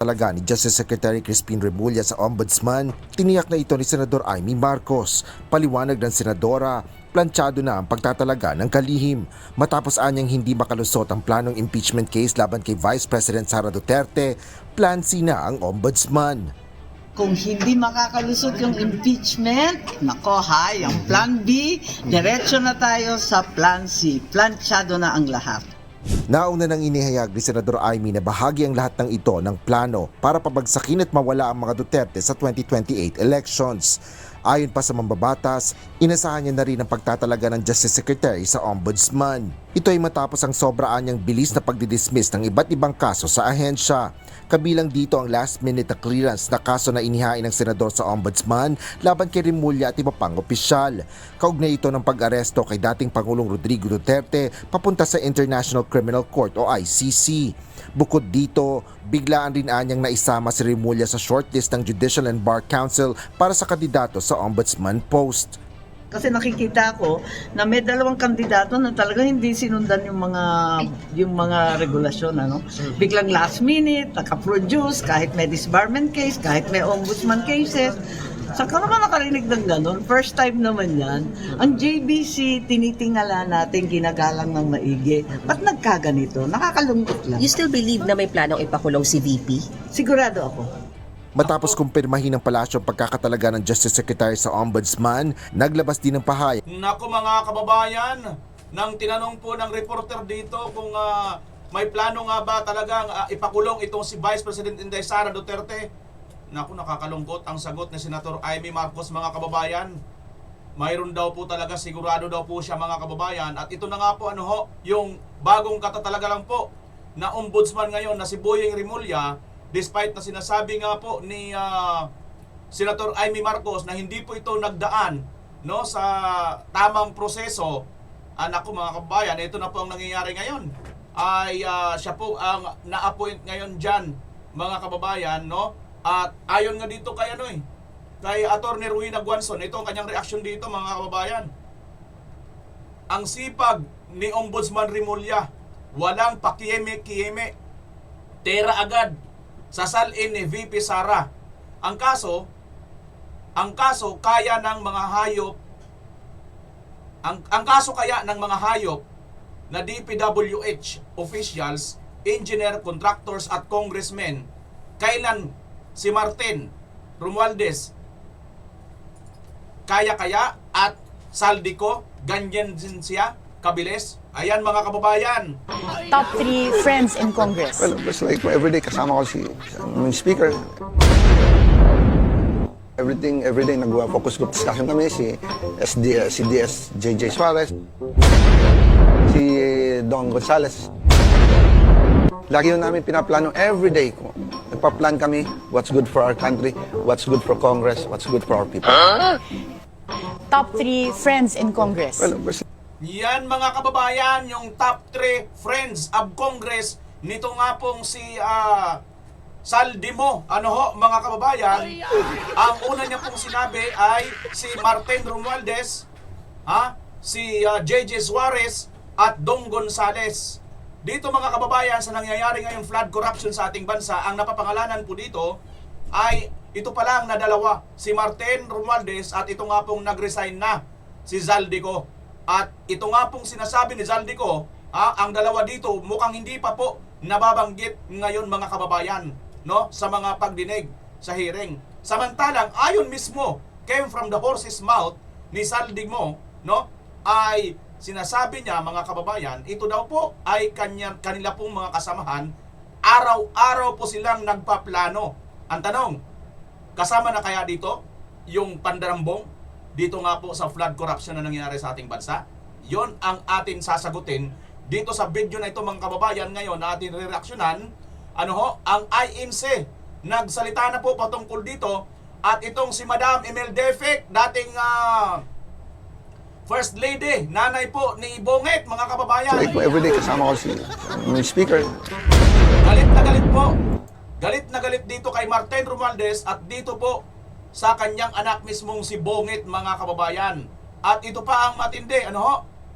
Talaga ni Justice Secretary Crispin Remulla sa Ombudsman, tiniyak na ito ni Senador Amy Marcos. Paliwanag ng senadora, planchado na ang pagtatalaga ng kalihim. Matapos anyang hindi makalusot ang planong impeachment case laban kay Vice President Sara Duterte, plan C na ang Ombudsman. Kung hindi makakalusot yung impeachment, nako ha, yung plan B, diretso na tayo sa plan C. Planchado na ang lahat. Nauna nang inihayag ni Senador Amy na bahagi ang lahat ng ito ng plano para pabagsakin at mawala ang mga Duterte sa 2028 elections. Ayon pa sa mambabatas, inasahan niya na rin ang pagtatalaga ng Justice Secretary sa Ombudsman. Ito ay matapos ang sobraan niyang bilis na pagdidismiss ng iba't ibang kaso sa ahensya. Kabilang dito ang last-minute na clearance na kaso na inihain ng senador sa Ombudsman laban kay Remulla at iba pang opisyal. Kaugnay ito ng pag-aresto kay dating Pangulong Rodrigo Duterte papunta sa International Criminal Court o ICC. Bukod dito, biglaan rin anyang naisama si Remulla sa shortlist ng Judicial and Bar Council para sa kandidato sa Ombudsman post. Kasi nakikita ko na may dalawang kandidato na talagang hindi sinundan yung mga regulasyon, ano. Biglang last minute naka-produce kahit may disbarment case, kahit may ombudsman cases. Saka naman nakarinig ng gano'n, first time naman yan. Ang JBC, tinitingala natin, ginagalang ng maigi. Ba't nagkaganito? Nakakalungkot lang. You still believe na may planong ipakulong si VP? Sigurado ako. Matapos kumpirmahin ng palasyo ang pagkakatalaga ng Justice Secretary sa Ombudsman, naglabas din ng pahayag. Naku mga kababayan, nang tinanong po ng reporter dito kung may plano nga ba talagang ipakulong itong si Vice President Inday Sara Duterte. Naku, nakakalungkot ang sagot ni Senator Amy Marcos mga kababayan. Mayroon daw po talaga, sigurado daw po siya mga kababayan. At ito na nga po yung bagong katatalaga lang po na ombudsman ngayon na si Boyeng Remulla. Despite na sinasabi nga po ni Senator Amy Marcos na hindi po ito nagdaan sa tamang proseso, naku mga kababayan, ito na po ang nangyayari ngayon. Ay siya po ang na-appoint ngayon dyan mga kababayan, At ayon nga dito kay kay Attorney Rowena Guanzon, ito ang kanyang reaksyon dito mga kababayan. Ang sipag ni Ombudsman Remulla, walang pakiyeme-kiyeme, tera agad, sasalin ni VP Sara. Ang kaso kaya ng mga hayop, ang kaso kaya ng mga hayop na DPWH officials, engineer, contractors at congressmen, kailan si Martin Romualdez kaya at Saldico ganyan din siya kabilis? Ayan mga kababayan. Top 3 friends in Congress. Well, it's like everyday kasama ko si speaker. Everyday nag-focus group discussion kami si DS JJ Suarez, si Don Gonzales. Lagi yun namin pinaplano everyday. Nagpa-plan kami what's good for our country, what's good for Congress, what's good for our people. Top 3 friends in Congress. Well, Yan mga kababayan, yung top 3 friends of Congress nito nga pong si Saldimo. Mga kababayan, ang una niya pong sinabi ay si Martin Romualdez, si JJ Suarez at Dong Gonzales. Dito mga kababayan, sa nangyayari ngayong flood corruption sa ating bansa, ang napapangalanan po dito ay ito pa lang na dalawa, si Martin Romualdez at ito nga pong nag-resign na, si Zaldico. At ito nga pong sinasabi ni Zaldico, ang dalawa dito mukhang hindi pa po nababanggit ngayon mga kababayan, sa mga pagdinig sa hearing. Samantalang ayon mismo, came from the horse's mouth ni Zaldico, ay sinasabi niya mga kababayan, ito daw po ay kanila pong mga kasamahan, araw-araw po silang nagpaplano. Ang tanong, kasama na kaya dito yung pandarambong dito nga po sa flood corruption na nangyayari sa ating bansa? Yon ang atin sasagutin dito sa video na ito mga kababayan. Ngayon na atin reaksyonan ang INC. Nagsalita na po patungkol dito at itong si Madam Emel Defec, dating First Lady, nanay po ni Bonget mga kababayan. like everyday kasama ko si speaker. Galit na galit po. Galit na galit dito kay Martin Romualdez at dito po sa kanyang anak mismong si Bonget mga kababayan. At ito pa ang matindi,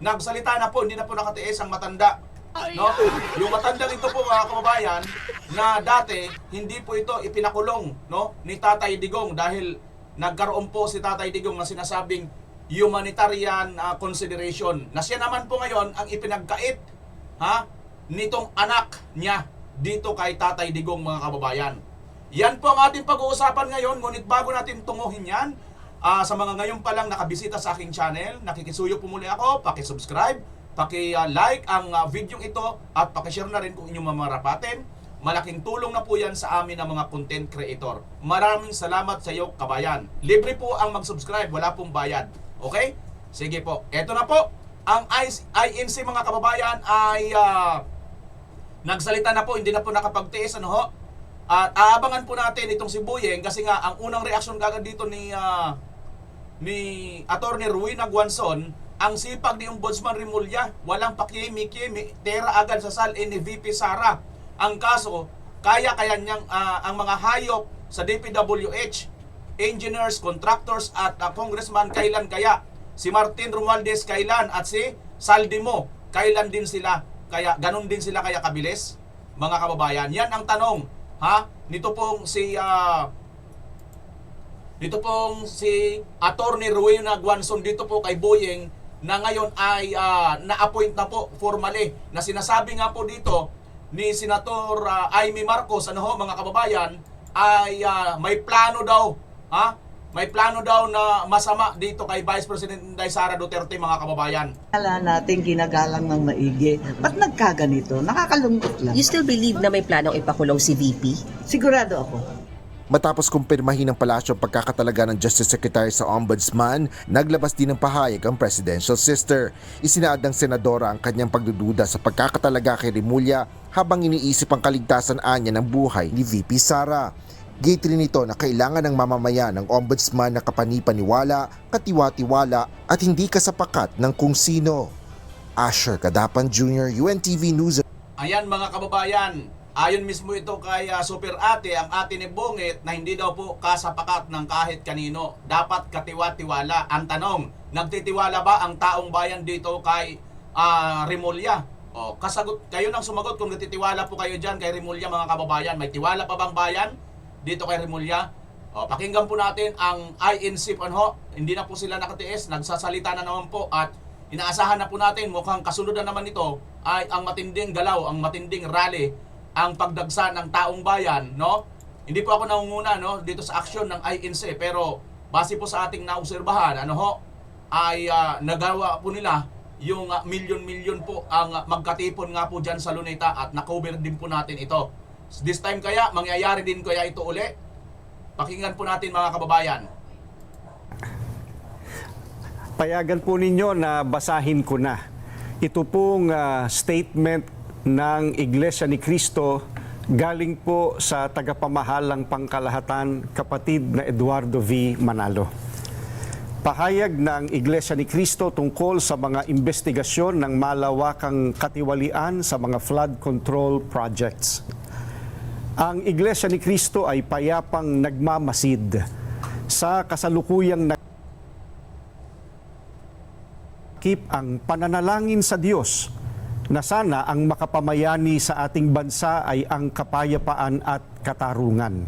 nagsalita na po, hindi na po nakatiis ang matanda No? Yung matandang ito po mga kababayan na dati hindi po ito ipinakulong, no, ni Tatay Digong dahil nagkaroon po si Tatay Digong na sinasabing humanitarian consideration na siya naman po ngayon ang ipinagkait nitong anak niya dito kay Tatay Digong mga kababayan. Yan po ang ating pag-uusapan ngayon, ngunit bago natin tunguhin yan, sa mga ngayon pa lang nakabisita sa aking channel, nakikisuyo po muli ako, paki-subscribe, paki-like ang video ito at paki-share na rin kung inyong mamarapatin. Malaking tulong na po yan sa amin ng mga content creator. Maraming salamat sa iyo, kabayan. Libre po ang mag-subscribe, wala pong bayad. Okay? Sige po. Eto na po. Ang INC mga kababayan ay nagsalita na po, hindi na po nakapagtiis. Ano ho? At aabangan po natin itong si Boyeng kasi nga ang unang reaksyon kagad dito ni Attorney Rowena Guanzon, ang sipag ni Ombudsman Remulla, walang pakimi-kimi, tera agad sa SAL ni VP Sara. Ang kaso, kaya niyang ang mga hayop sa DPWH, engineers, contractors at congressman kailan kaya? Si Martin Romualdez kailan? At si Saldimo, kailan din sila? Kaya ganun din sila kaya kabilis? Mga kababayan, yan ang tanong. Nito pong si Attorney Rowena Guanzon dito po kay Boyeng na ngayon ay na-appoint na po formally na sinasabi nga po dito ni Senator Amy Marcos, ano ho mga kababayan, ay may plano daw, may plano daw na masama dito kay Vice President Inday Sara Duterte mga kababayan. Wala natin ginagalang ng maigi. Ba't nagkaganito? Nakakalungkot lang. You still believe na may planong ipakulong si VP? Sigurado ako. Matapos kumpirmahin ng palasyo ang pagkakatalaga ng Justice Secretary sa Ombudsman, naglabas din ng pahayag ang presidential sister. Isinaad ng senadora ang kanyang pagdududa sa pagkakatalaga kay Remulla habang iniisip ang kaligtasan anya ng buhay ni VP Sara. Gate rin ito na kailangan ng mamamayan ng Ombudsman na kapanipaniwala, katiwa-tiwala at hindi kasapakat ng kung sino. Asher Kadapan Jr., UNTV News. Ayan mga kababayan, ayon mismo ito kay Super Ate, ang ate ni Bongit, na hindi daw po kasapakat ng kahit kanino. Dapat katiwa-tiwala. Ang tanong, nagtitiwala ba ang taong bayan dito kay Remulla? O, kayo nang sumagot kung nagtitiwala po kayo dyan kay Remulla mga kababayan. May tiwala pa bang bayan dito kay Remulla? O, pakinggan po natin ang INC. Hindi na po sila nakatiis, nagsasalita na naman po at inaasahan na po natin mukhang kasunod na naman ito ay ang matinding galaw, ang matinding rally, ang pagdagsa ng taong bayan, no? Hindi po ako nangunguna, no, dito sa aksyon ng INC, pero base po sa ating naobserbahan, ay nagawa po nila yung milyon-milyon po ang magkatipon nga po dyan sa Luneta at nakover din po natin ito. This time kaya, mangyayari din kaya ito uli? Pakinggan po natin mga kababayan. Payagan po ninyo na basahin ko na. Ito pong statement ng Iglesia ni Cristo galing po sa tagapamahalang pangkalahatan kapatid na Eduardo V. Manalo. Pahayag ng Iglesia ni Cristo tungkol sa mga investigasyon ng malawakang katiwalian sa mga flood control projects. Ang Iglesia ni Cristo ay payapang nagmamasid sa kasalukuyang nakip ang pananalangin sa Diyos na sana ang makapamayani sa ating bansa ay ang kapayapaan at katarungan.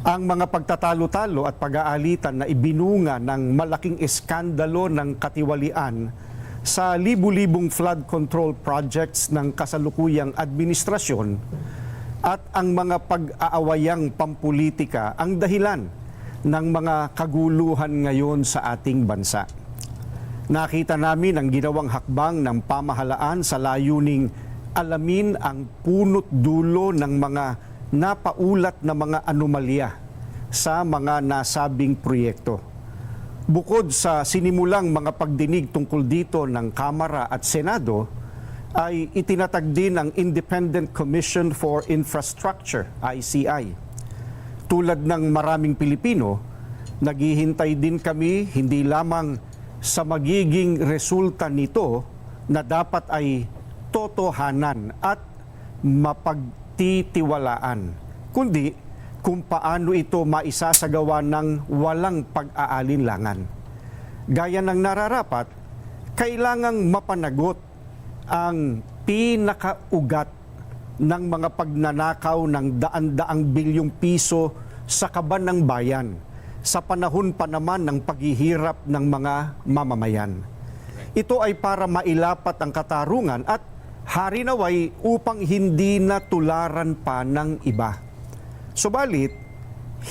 Ang mga pagtatalo-talo at pag-aalitan na ibinunga ng malaking eskandalo ng katiwalian sa libu-libong flood control projects ng kasalukuyang administrasyon at ang mga pag-aawayang pampulitika ang dahilan ng mga kaguluhan ngayon sa ating bansa. Nakita namin ang ginawang hakbang ng pamahalaan sa layuning alamin ang punot dulo ng mga napaulat na mga anomalya sa mga nasabing proyekto. Bukod sa sinimulang mga pagdinig tungkol dito ng Kamara at Senado, ay itinatag din ang Independent Commission for Infrastructure, ICI. Tulad ng maraming Pilipino, naghihintay din kami hindi lamang sa magiging resulta nito na dapat ay totohanan at mapagtitiwalaan, kundi kung paano ito maisasagawa ng walang pag-aalinlangan. Gaya ng nararapat, kailangang mapanagot ang pinakaugat ng mga pagnanakaw ng daan-daang bilyong piso sa kaban ng bayan sa panahon pa naman ng paghihirap ng mga mamamayan. Ito ay para mailapat ang katarungan at harinaway upang hindi na tularan pa ng iba. Subalit,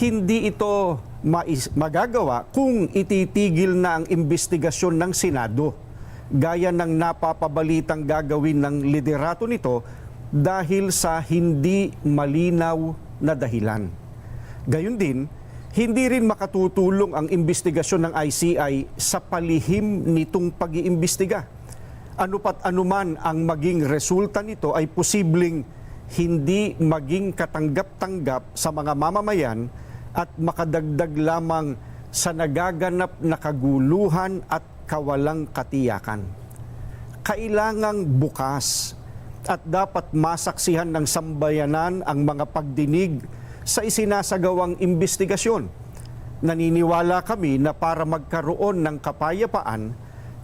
hindi ito magagawa kung ititigil na ang investigasyon ng Senado, gaya ng napapabalitang gagawin ng liderato nito dahil sa hindi malinaw na dahilan. Gayun din, hindi rin makatutulong ang investigasyon ng ICI sa palihim nitong pag-iimbestiga. Ano pat anuman ang maging resulta nito ay posibleng hindi maging katanggap-tanggap sa mga mamamayan at makadagdag lamang sa nagaganap na kaguluhan at kawalang katiyakan. Kailangang bukas at dapat masaksihan ng sambayanan ang mga pagdinig sa isinasagawang investigasyon. Naniniwala kami na para magkaroon ng kapayapaan,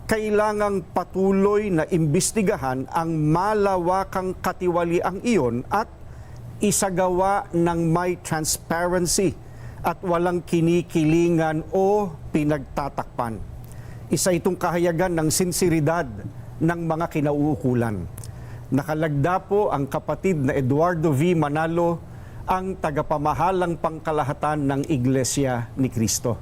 kailangang patuloy na imbestigahan ang malawakang katiwaliang iyon at isagawa ng may transparency at walang kinikilingan o pinagtatakpan. Isa itong kahayagan ng sinseridad ng mga kinauukulan. Nakalagda po ang kapatid na Eduardo V. Manalo, ang tagapamahalang pangkalahatan ng Iglesia ni Cristo.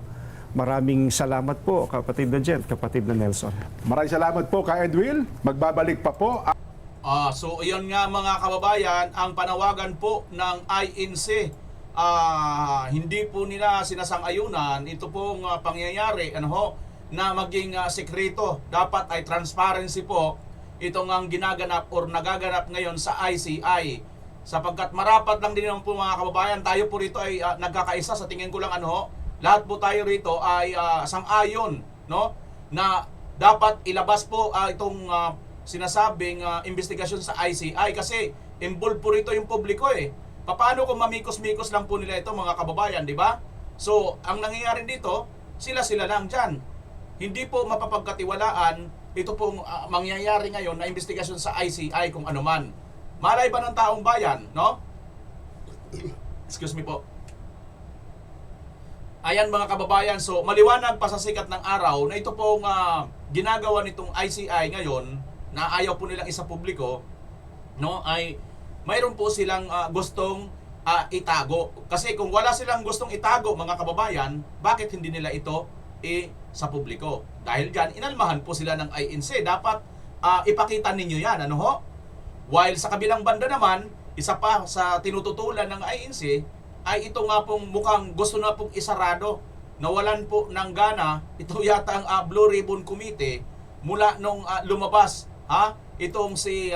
Maraming salamat po, kapatid na Jen, kapatid na Nelson. Maraming salamat po ka Edwil. Magbabalik pa po. So iyon nga mga kababayan, ang panawagan po ng INC, hindi po nila sinasang-ayunan ito pong pangyayari na maging sekreto. Dapat ay transparency po itong ang ginaganap or nagaganap ngayon sa ICI. Sapagkat marapat lang din naman po mga kababayan, tayo po rito ay nagkakaisa sa tingin ko lang lahat po tayo rito ay sang-ayon, no? Na dapat ilabas po itong sinasabing investigasyon sa ICI kasi involved po rito yung publiko eh. Paano kung mamikos-mikos lang po nila ito mga kababayan, di ba? So, ang nangyayari dito, sila-sila lang dyan. Hindi po mapapagkatiwalaan ito pong mangyayari ngayon na investigasyon sa ICI kung ano man. Malay ba ng taong bayan, no? Excuse me po. Ayan mga kababayan, so maliwanag pa sa sikat ng araw na ito pong ginagawa nitong ICI ngayon na ayaw po nilang isa publiko, no, ay mayroon po silang gustong itago. Kasi kung wala silang gustong itago mga kababayan, bakit hindi nila ito sa publiko? Dahil dyan, inalmahan po sila ng INC. Dapat ipakita ninyo yan, While sa kabilang banda naman, isa pa sa tinututulan ng INC ay ito nga pong mukhang gusto na pong isarado, nawalan po ng gana. Ito yata ang Blue Ribbon Committee mula nung lumabas itong si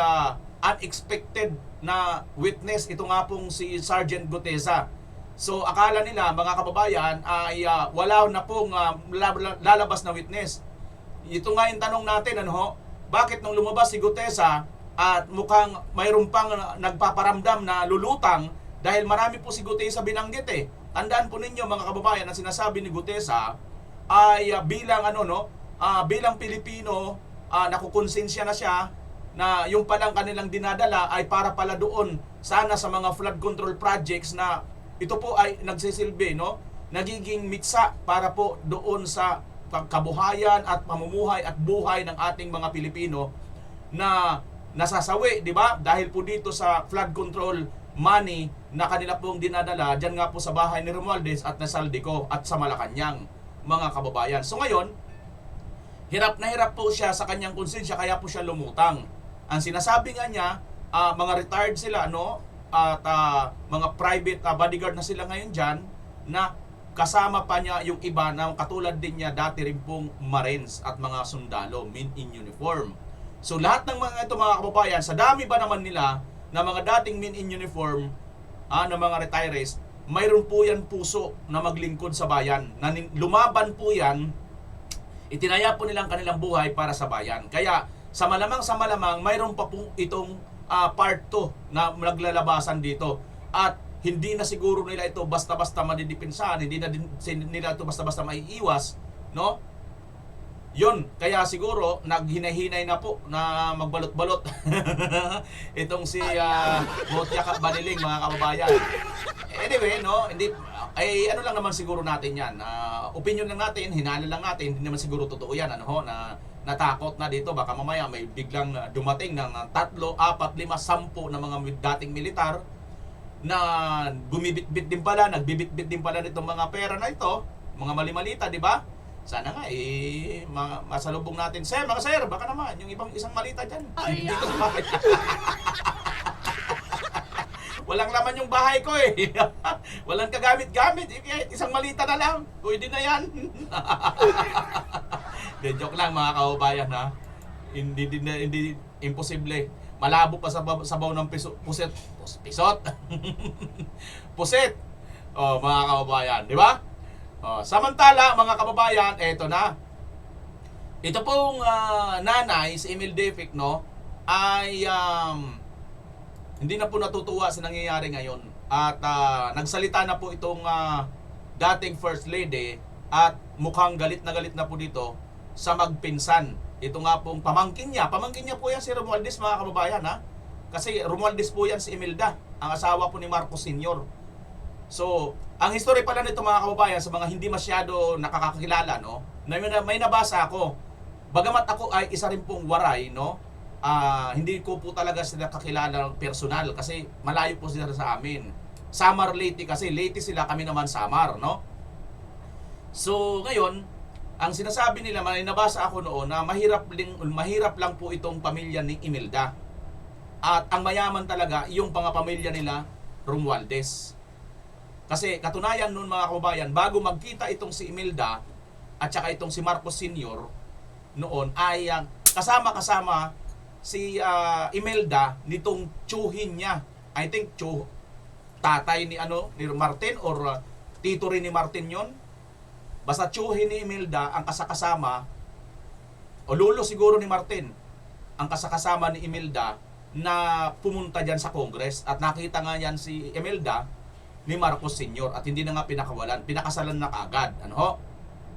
unexpected na witness, ito nga pong si Sergeant Gutesa. So akala nila mga kababayan ay wala na pong lalabas na witness. Ito nga yung tanong natin, bakit nung lumabas si Gutesa at mukhang mayroon pang nagpaparamdam na lulutang dahil marami po si Gutesa binanggit eh. Tandaan po ninyo mga kababayan na sinasabi ni Gutesa ay bilang bilang Pilipino, nakukonsensya na siya na yung palang kanilang dinadala ay para pala doon sana sa mga flood control projects na ito po ay nagsisilbi, nagiging mitsa para po doon sa kabuhayan at pamumuhay at buhay ng ating mga Pilipino na nasasawi, di ba? Dahil po dito sa flood control money na kanila pong dinadala dyan nga po sa bahay ni Romualdez at Nasaldico at sa Malacanang, mga kababayan. So ngayon, hirap na hirap po siya sa kanyang konsensya kaya po siya lumutang. Ang sinasabi nga niya, mga retired sila, at mga private bodyguard na sila ngayon dyan, na kasama pa niya yung iba na katulad din niya dati rin pong Marines at mga sundalo, men in uniform. So lahat ng mga ito mga kababayan, sa dami ba naman nila na mga dating men in uniform, na mga retirees, mayroon po yan puso na maglingkod sa bayan. Lumaban po yan, itinaya po nilang kanilang buhay para sa bayan. Kaya sa malamang mayroon pa po itong part 2 na naglalabasan dito. At hindi na siguro nila ito basta-basta madidipinsahan, hindi na nila ito basta-basta maiiwas, Yun, kaya siguro naghinay-hinay na po na magbalot-balot itong si Botiak Baniling, mga kababayan. Anyway, no, hindi ay ano lang naman siguro natin 'yan. Opinion lang natin, hinala lang natin, hindi naman siguro totoo 'yan, ano ho, na natakot na dito baka mamaya may biglang dumating ng 3, 4, 5, 10 na mga dating militar na bumibitbit din pala, nagbibitbit din pala nitong mga pera na ito, mga mali-malita, di ba? Sana nga, masalubong natin. Sir, mga sir, baka naman, yung ibang isang malita dyan. Hindi ko walang laman yung bahay ko eh. Walang kagamit-gamit. Isang malita na lang. Pwede na yan. De, joke lang mga kaubayan ha. Hindi imposible. Malabo pa sa sabaw ng puset. Pisot. Puset. Oh, mga kaubayan, di ba? Samantala, mga kababayan, eto na. Ito pong nanay, si Emil Defic, no, ay hindi na po natutuwa sa nangyayari ngayon. At nagsalita na po itong dating First Lady at mukhang galit na po dito sa magpinsan. Ito nga pong pamangkin niya po yan si Romualdez, mga kababayan, ha? Kasi Romualdez po yan si Imelda, ang asawa po ni Marcos Sr. So, ang history pala nito mga kababayan, sa mga hindi masyado nakakakilala, no, may nabasa ako. Bagamat ako ay isa rin pong waray, no, hindi ko po talaga sila kakilala personal kasi malayo po sila sa amin. Samar Leyte kasi, Leyte sila, kami naman Samar, no. So, ngayon, ang sinasabi nila, may nabasa ako noon na mahirap lang po itong pamilya ni Imelda. At ang mayaman talaga, yung pamilya nila, Romualdez. Kasi katunayan nun mga kababayan, bago magkita itong si Imelda at saka itong si Marcos Sr. noon ay kasama-kasama si Imelda nitong tsuhin niya. I think tatay ni ni Martin or tito rin ni Martin yon. Basta tsuhin ni Imelda ang kasakasama o lolo siguro ni Martin ang kasakasama ni Imelda na pumunta diyan sa Congress at nakita nga yan si Imelda ni Marcos Sr. at hindi na nga pinakasalan na kaagad, ano ho?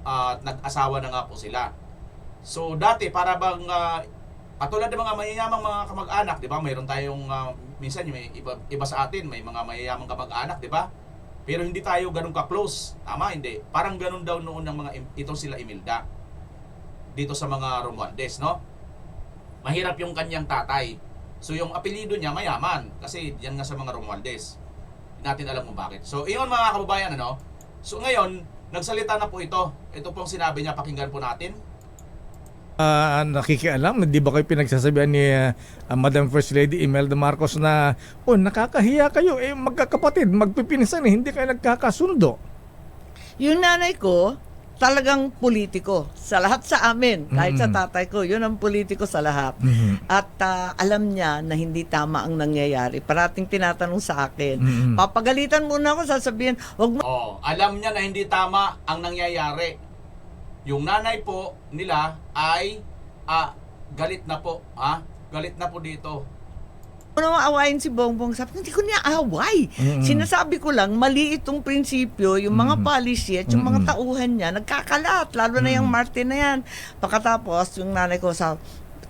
At nag-asawa na nga po sila. So dati para bang katulad ng mga mayayamang mga kamag-anak, 'di ba? Mayroon tayong minsan may iba sa atin, may mga mayayamang kamag-anak, 'di ba? Pero hindi tayo ganun ka-close. Tama, hindi. Parang ganun daw noon ng mga ito sila Imelda. Dito sa mga Romualdez, no? Mahirap yung kanyang tatay. So yung apelyido niya mayaman kasi diyan nga sa mga Romualdez. Natin alam kung bakit. So, iyon mga kababayan, ano? So, ngayon, nagsalita na po ito. Ito pong sinabi niya, pakinggan po natin. Nakikialam, di ba kayo pinagsasabihan ni Madam First Lady Imelda Marcos na, nakakahiya kayo, magkakapatid, magpipinsan, hindi kayo nagkakasundo. Yung nanay ko, talagang politiko sa lahat sa amin, kahit sa tatay ko, yun ang politiko sa lahat. At alam niya na hindi tama ang nangyayari. Parating tinatanong sa akin, papagalitan muna ako, sasabihin, wag mo. Alam niya na hindi tama ang nangyayari. Yung nanay po nila ay galit na po, galit na po dito. Ano maawain si Bongbong? Sabi ko, hindi ko niya away. Sinasabi ko lang, mali itong prinsipyo, yung mga policy at yung mga tauhan niya, nagkakalat, lalo na yung Martin na yan. Pagkatapos, yung nanay ko sa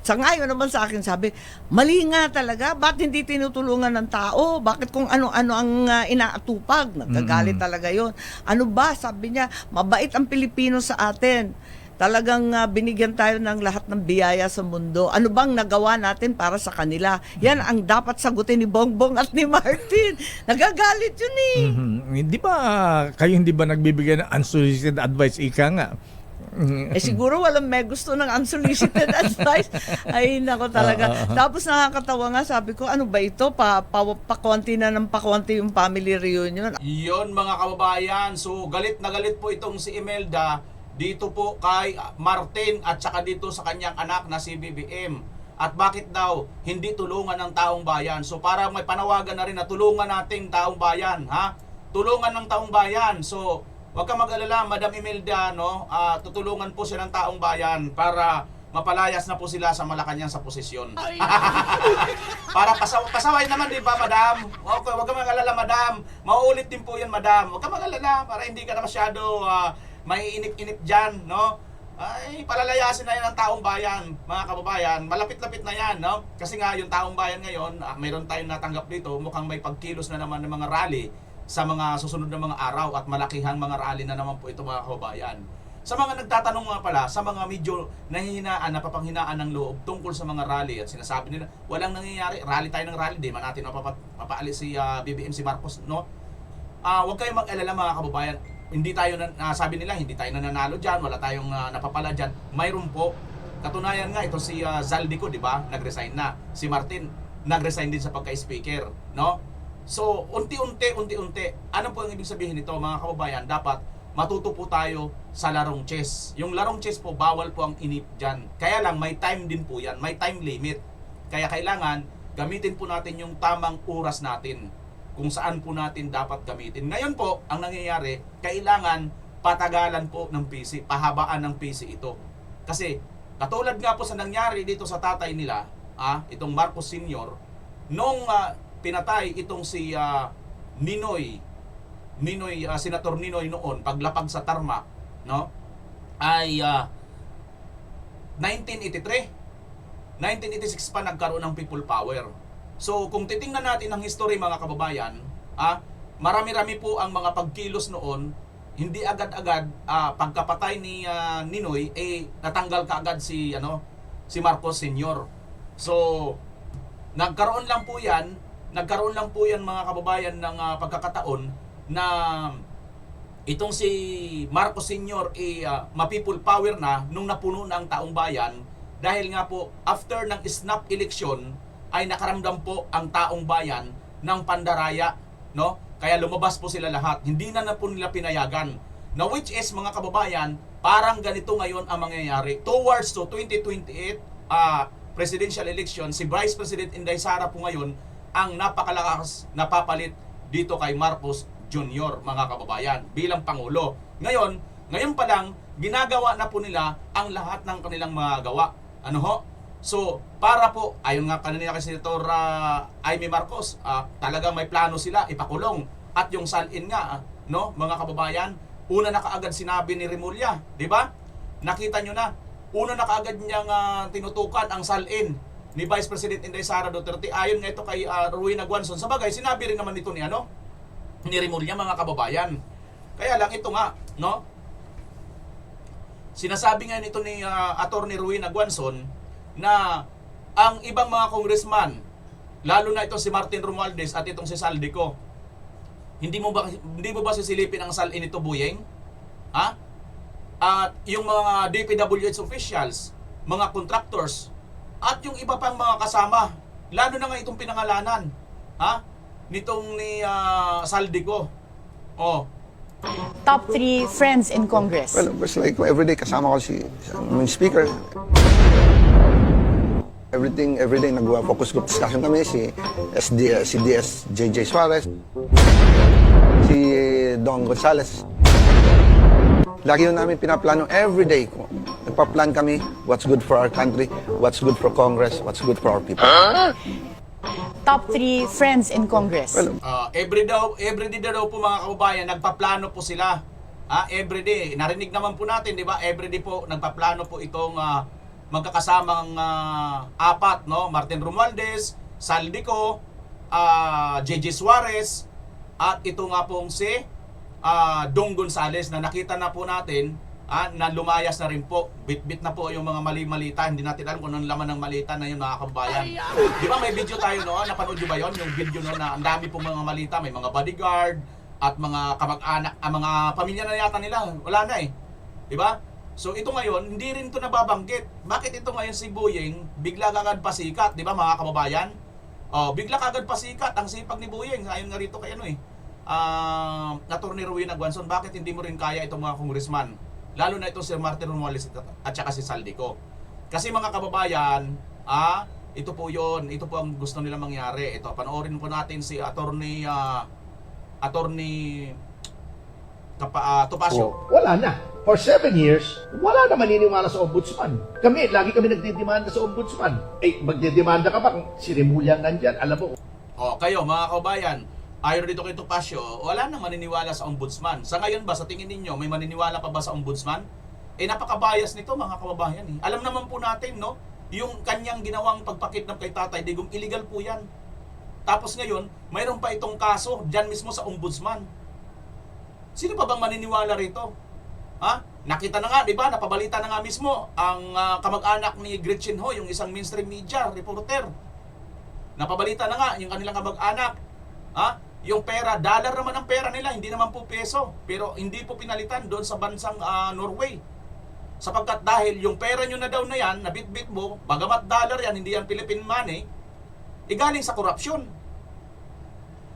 ngayon naman sa akin, sabi, mali nga talaga, ba't hindi tinutulungan ng tao? Bakit kung ano-ano ang inaatupag? Nagkagalit talaga yon. Ano ba? Sabi niya, mabait ang Pilipino sa atin. Talagang binigyan tayo ng lahat ng biyaya sa mundo. Ano bang nagawa natin para sa kanila? Yan ang dapat sagutin ni Bongbong at ni Martin. Nagagalit yun eh. Hindi ba nagbibigay ng unsolicited advice, ika nga? Siguro walang may gusto ng unsolicited advice. Ay, nako talaga. Tapos nakakatawa nga, sabi ko, ano ba ito? Pakunti na ng pakunti yung family reunion. Iyon mga kababayan. So, galit na galit po itong si Imelda dito po kay Martin at saka dito sa kanyang anak na si BBM. At bakit daw hindi tulungan ng taong bayan? So para may panawagan na rin na tulungan nating taong bayan, ha? Tulungan ng taong bayan. So wag ka mag-alala, Madam Imelda, no? Tutulungan po siya ng taong bayan para mapalayas na po sila sa Malacanang sa posisyon. Para pasaway naman, di ba, Madam? Okay, wag ka mag-alala, Madam. Mauulit din po yan, Madam. Wag ka mag-alala para hindi ka na masyado may inip-inip dyan, no? ay palalayasin na yan ang taong bayan, mga kababayan. Malapit-lapit na yan, no? Kasi nga yung taong bayan ngayon, mayroon tayong natanggap dito, mukhang may pagkilos na naman ng mga rally sa mga susunod na mga araw at malakihang mga rally na naman po ito, mga kababayan. Sa mga nagtatanong nga pala, sa mga medyo nahihinaan, napapanghinaan ng loob tungkol sa mga rally at sinasabi nila, walang nangyayari, rally tayo ng rally, di man natin mapapaalis si BBM, si Marcos, no? Huwag kayong mag-alala, mga kababayan. Hindi tayo, sabi nila, hindi tayo nananalo dyan, wala tayong napapala dyan. Mayroon po. Katunayan nga, ito si Zaldico, di ba? Nag-resign na. Si Martin, nag-resign din sa pagka-speaker, no? So, unti-unti. Ano po ang ibig sabihin nito, mga kababayan? Dapat matuto po tayo sa larong chess. Yung larong chess po, bawal po ang inip dyan. Kaya lang, may time din po yan. May time limit. Kaya kailangan, gamitin po natin yung tamang oras natin kung saan po natin dapat gamitin. Ngayon po, ang nangyayari, kailangan patagalan po ng PC, pahabaan ng PC ito. Kasi, katulad nga po sa nangyari dito sa tatay nila, itong Marcos Sr., nung pinatay itong si Senator Ninoy noon, paglapag sa tarmac, no? Ay 1986 pa nagkaroon ng people power. So, kung titingnan natin ang history, mga kababayan, marami-rami po ang mga pagkilos noon. Hindi agad-agad pagkapatay ni Ninoy, natanggal kaagad si Marcos Sr. So, nagkaroon lang po yan mga kababayan ng pagkakataon na itong si Marcos Sr. ma-people power na nung napuno na ang taong bayan, dahil nga po after ng snap election ay nakaramdam po ang taong bayan ng pandaraya, no? Kaya lumabas po sila lahat. Hindi na po nila pinayagan. Na which is, mga kababayan, parang ganito ngayon ang mangyayari. Towards to 2028 presidential election, si Vice President Inday Sara po ngayon ang napakalakas na papalit dito kay Marcos Jr., mga kababayan, bilang Pangulo. Ngayon pa lang, ginagawa na po nila ang lahat ng kanilang mga gawa. Ano ho? So, para po, ayon nga kanina kay Senator Amy Marcos, talagang may plano sila ipakulong. At yung salin nga, no, mga kababayan, una na kaagad sinabi ni Remulla, di ba? Nakita nyo na, una na kaagad niyang tinutukan ang salin ni Vice President Inday Sara Duterte. Ayon nga ito kay Rowena Guanzon. Sabagay, sinabi rin naman ito ni Remulla, mga kababayan. Kaya lang ito nga, no? Sinasabi nga nito ni Attorney Rowena Guanzon na ang ibang mga congressman, lalo na ito si Martin Romualdez at itong si Zaldico, hindi mo ba sisilipin ang salin nito, Buyeng? At yung mga DPWH officials, mga contractors, at yung iba pang mga kasama, lalo na nga itong pinangalanan, nitong ni Zaldico. Top 3 friends in Congress. Well, it's like everyday kasama ko si speaker. Everyday nag-focus group discussion kami, si DS JJ Suarez, si Don Gonzales. Lagi yun namin pinaplano everyday. Nagpa-plan kami what's good for our country, what's good for Congress, what's good for our people. Top 3 friends in Congress. Well, Everyday daw po, mga kababayan, nagpaplano po sila. Everyday. Narinig naman po natin, di ba? Everyday po nagpaplano po itong magkakasamang apat, no? Martin Romualdez, Zaldico, JJ Suarez, at ito nga pong si Dong Gonzales, na nakita na po natin na lumayas na rin po. Bit-bit na po yung mga mali-malita. Hindi natin alam kung anong laman ng malita na yun, mga kababayan. Di ba may video tayo noon? Napanood nyo ba yun? Yung video noon na ang dami pong mga malita. May mga bodyguard at mga kamag-anak, mga pamilya na yata nila. Wala na eh. Di ba? So ito ngayon, hindi rin ito nababanggit. Bakit ito ngayon si Buyeng bigla kagad pasikat, di ba, mga kababayan? Bigla kagad pasikat ang sipag ni Buyeng. Ayon nga rito kay Attorney Rowena Guanzon, bakit hindi mo rin kaya itong mga congressman? Lalo na ito si Martin Romualdez at saka si Zaldico. Kasi, mga kababayan, ito po yun. Ito po ang gusto nila mangyari. Ito, panoorin po natin si Attorney Topacio. Wala na. For 7 years, wala na maniniwala sa ombudsman. Lagi kami nagdidemanda sa ombudsman. Magdidemanda ka ba kung si Remulla nandyan? Alam mo. Kayo, mga kababayan, ayon dito kay Topacio, wala nang maniniwala sa ombudsman. Sa ngayon ba, sa tingin ninyo, may maniniwala pa ba sa ombudsman? napaka-bias nito mga kababayan eh. Alam naman po natin, no, yung kanyang ginawang pagpakidnap kay Tatay Digong, illegal po yan. Tapos ngayon, mayroon pa itong kaso dyan mismo sa ombudsman. Sino pa bang maniniwala rito? Ha? Nakita na nga, di ba? Napabalita na nga mismo ang kamag-anak ni Gretchen Ho, yung isang mainstream media reporter. Napabalita na nga yung kanilang kamag-anak. Ha? Yung pera, dollar naman ang pera nila, hindi naman po peso. Pero hindi po pinalitan doon sa bansang Norway. Sapagkat dahil yung pera nyo na daw na yan, nabitbit mo, bagamat dollar yan, hindi yan Philippine money, galing sa korupsyon.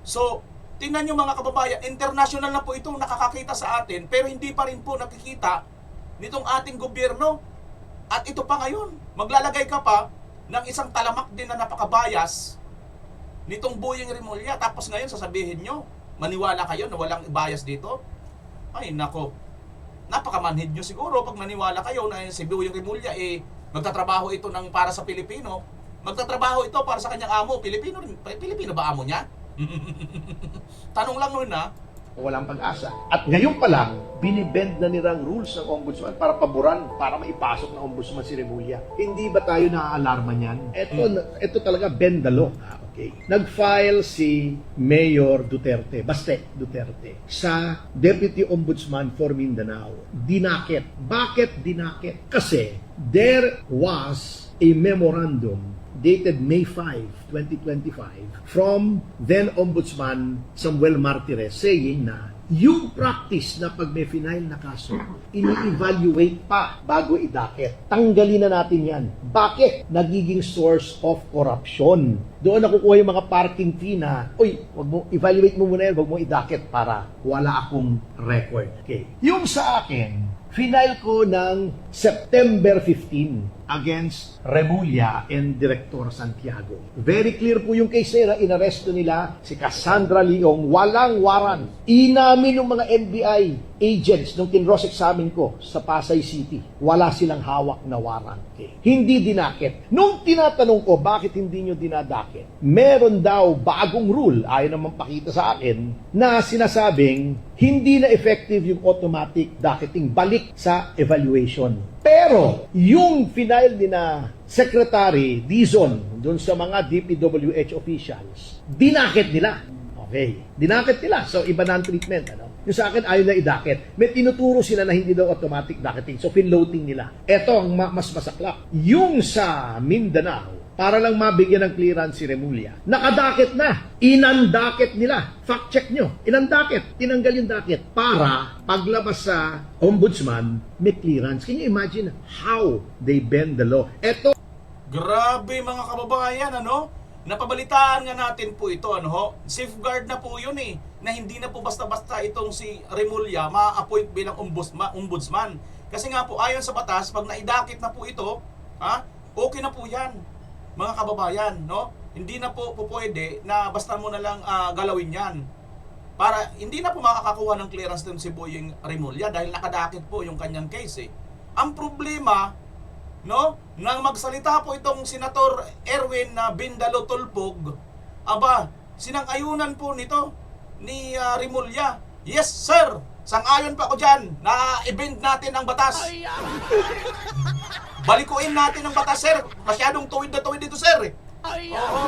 So, tingnan nyo mga kababayan, international na po ito nakakakita sa atin, pero hindi pa rin po nakikita nitong ating gobyerno. At ito pa ngayon, maglalagay ka pa ng isang talamak din na napakabayas nitong Boying Rimulya. Tapos ngayon sasabihin nyo, maniwala kayo na walang bias dito? Ay nako, napakamanhid nyo siguro pag maniwala kayo na si Boying Rimulya magtatrabaho ito ng para sa Pilipino. Magtatrabaho ito para sa kanyang amo. Pilipino ba amo niya? Tanong lang nun na. Walang pag-asa. At ngayon pa lang, binibend na nilang rules ng ombudsman para paboran, para maipasok ng ombudsman si Remulla. Hindi ba tayo naaalarma niyan? Ito talaga bend the law. Okay. Nag-file si Mayor Duterte sa Deputy Ombudsman for Mindanao. Dinakit. Bakit dinakit? Kasi there was a memorandum dated May 5, 2025 from then Ombudsman Samuel Martires saying na yung practice na pag may final na kaso, ini-evaluate pa bago idakit. Tanggalin na natin yan. Bakit? Nagiging source of corruption. Doon nakukuha yung mga parking fee na, wag mo, evaluate mo muna yan, wag mo idakit para wala akong record. Okay. Yung sa akin, final ko ng September 15 against Remulla and Director Santiago. Very clear po yung case nila. Inaresto nila si Cassandra Leong. Walang warrant. Inamin ng mga NBI agents nung kinross-examine ko sa Pasay City. Wala silang hawak na warrant. Okay. Hindi dinakit. Nung tinatanong ko, bakit hindi nyo dinadakit? Meron daw bagong rule, ayaw naman pakita sa akin, na sinasabing hindi na effective yung automatic docketing. Balik sa evaluation. Pero, yung final din na Secretary Dizon, dun sa mga DPWH officials, dinakit nila. Okay. Dinakit nila. So, iba na ang treatment. Ano? Yung sa akin, ayaw na idakit. May tinuturo sila na hindi daw automatic docketing. So, pinloating nila. Ito ang mas masaklap. Yung sa Mindanao, para lang mabigyan ng clearance si Remulla, nakadakit na. Inandakit nila. Fact check nyo. Inandakit. Tinanggal yung dakit para paglabas sa ombudsman, may clearance. Can you imagine how they bend the law? Ito. Grabe mga kababayan, ano? Napabalitaan nga natin po ito, ano ho? Safeguard na po yun na hindi na po basta-basta itong si Remulla ma-appoint bilang ombudsman. Kasi nga po, ayon sa batas, pag naidakit na po ito, okay na po yan, mga kababayan, no? Hindi na po pwede na basta mo na lang galawin yan. Para hindi na po makakakuha ng clearance din si Boying Rimulya dahil nakadakit po yung kanyang case. Ang problema, no, nang magsalita po itong Senator Erwin Bindalo Tulpog, sinang-ayunan po nito ni Rimulya. Yes, sir! Sang-ayon pa ako dyan na i-bend natin ang batas. Balikuin natin ang batas, sir. Masyadong tuwid na tuwid dito, sir. Oo.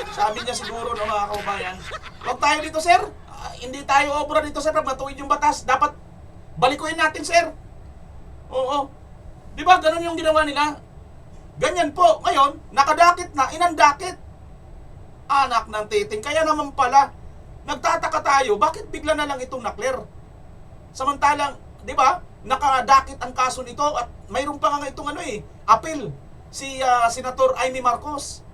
Sabi niya siguro, no, mga kababayan, huwag tayo dito, sir. Hindi tayo obra dito, sir. Matuwid yung batas. Dapat balikuin natin, sir. Oo. Di ba, ganun yung ginawa nila? Ganyan po. Ngayon, nakadakit na, inandakit. Anak ng titing. Kaya naman pala, nagtataka tayo, bakit bigla na lang itong na-clear? Samantalang, di ba, nakadakit ang kaso nito at mayroon pa nga itong appeal si Senator Amy Marcos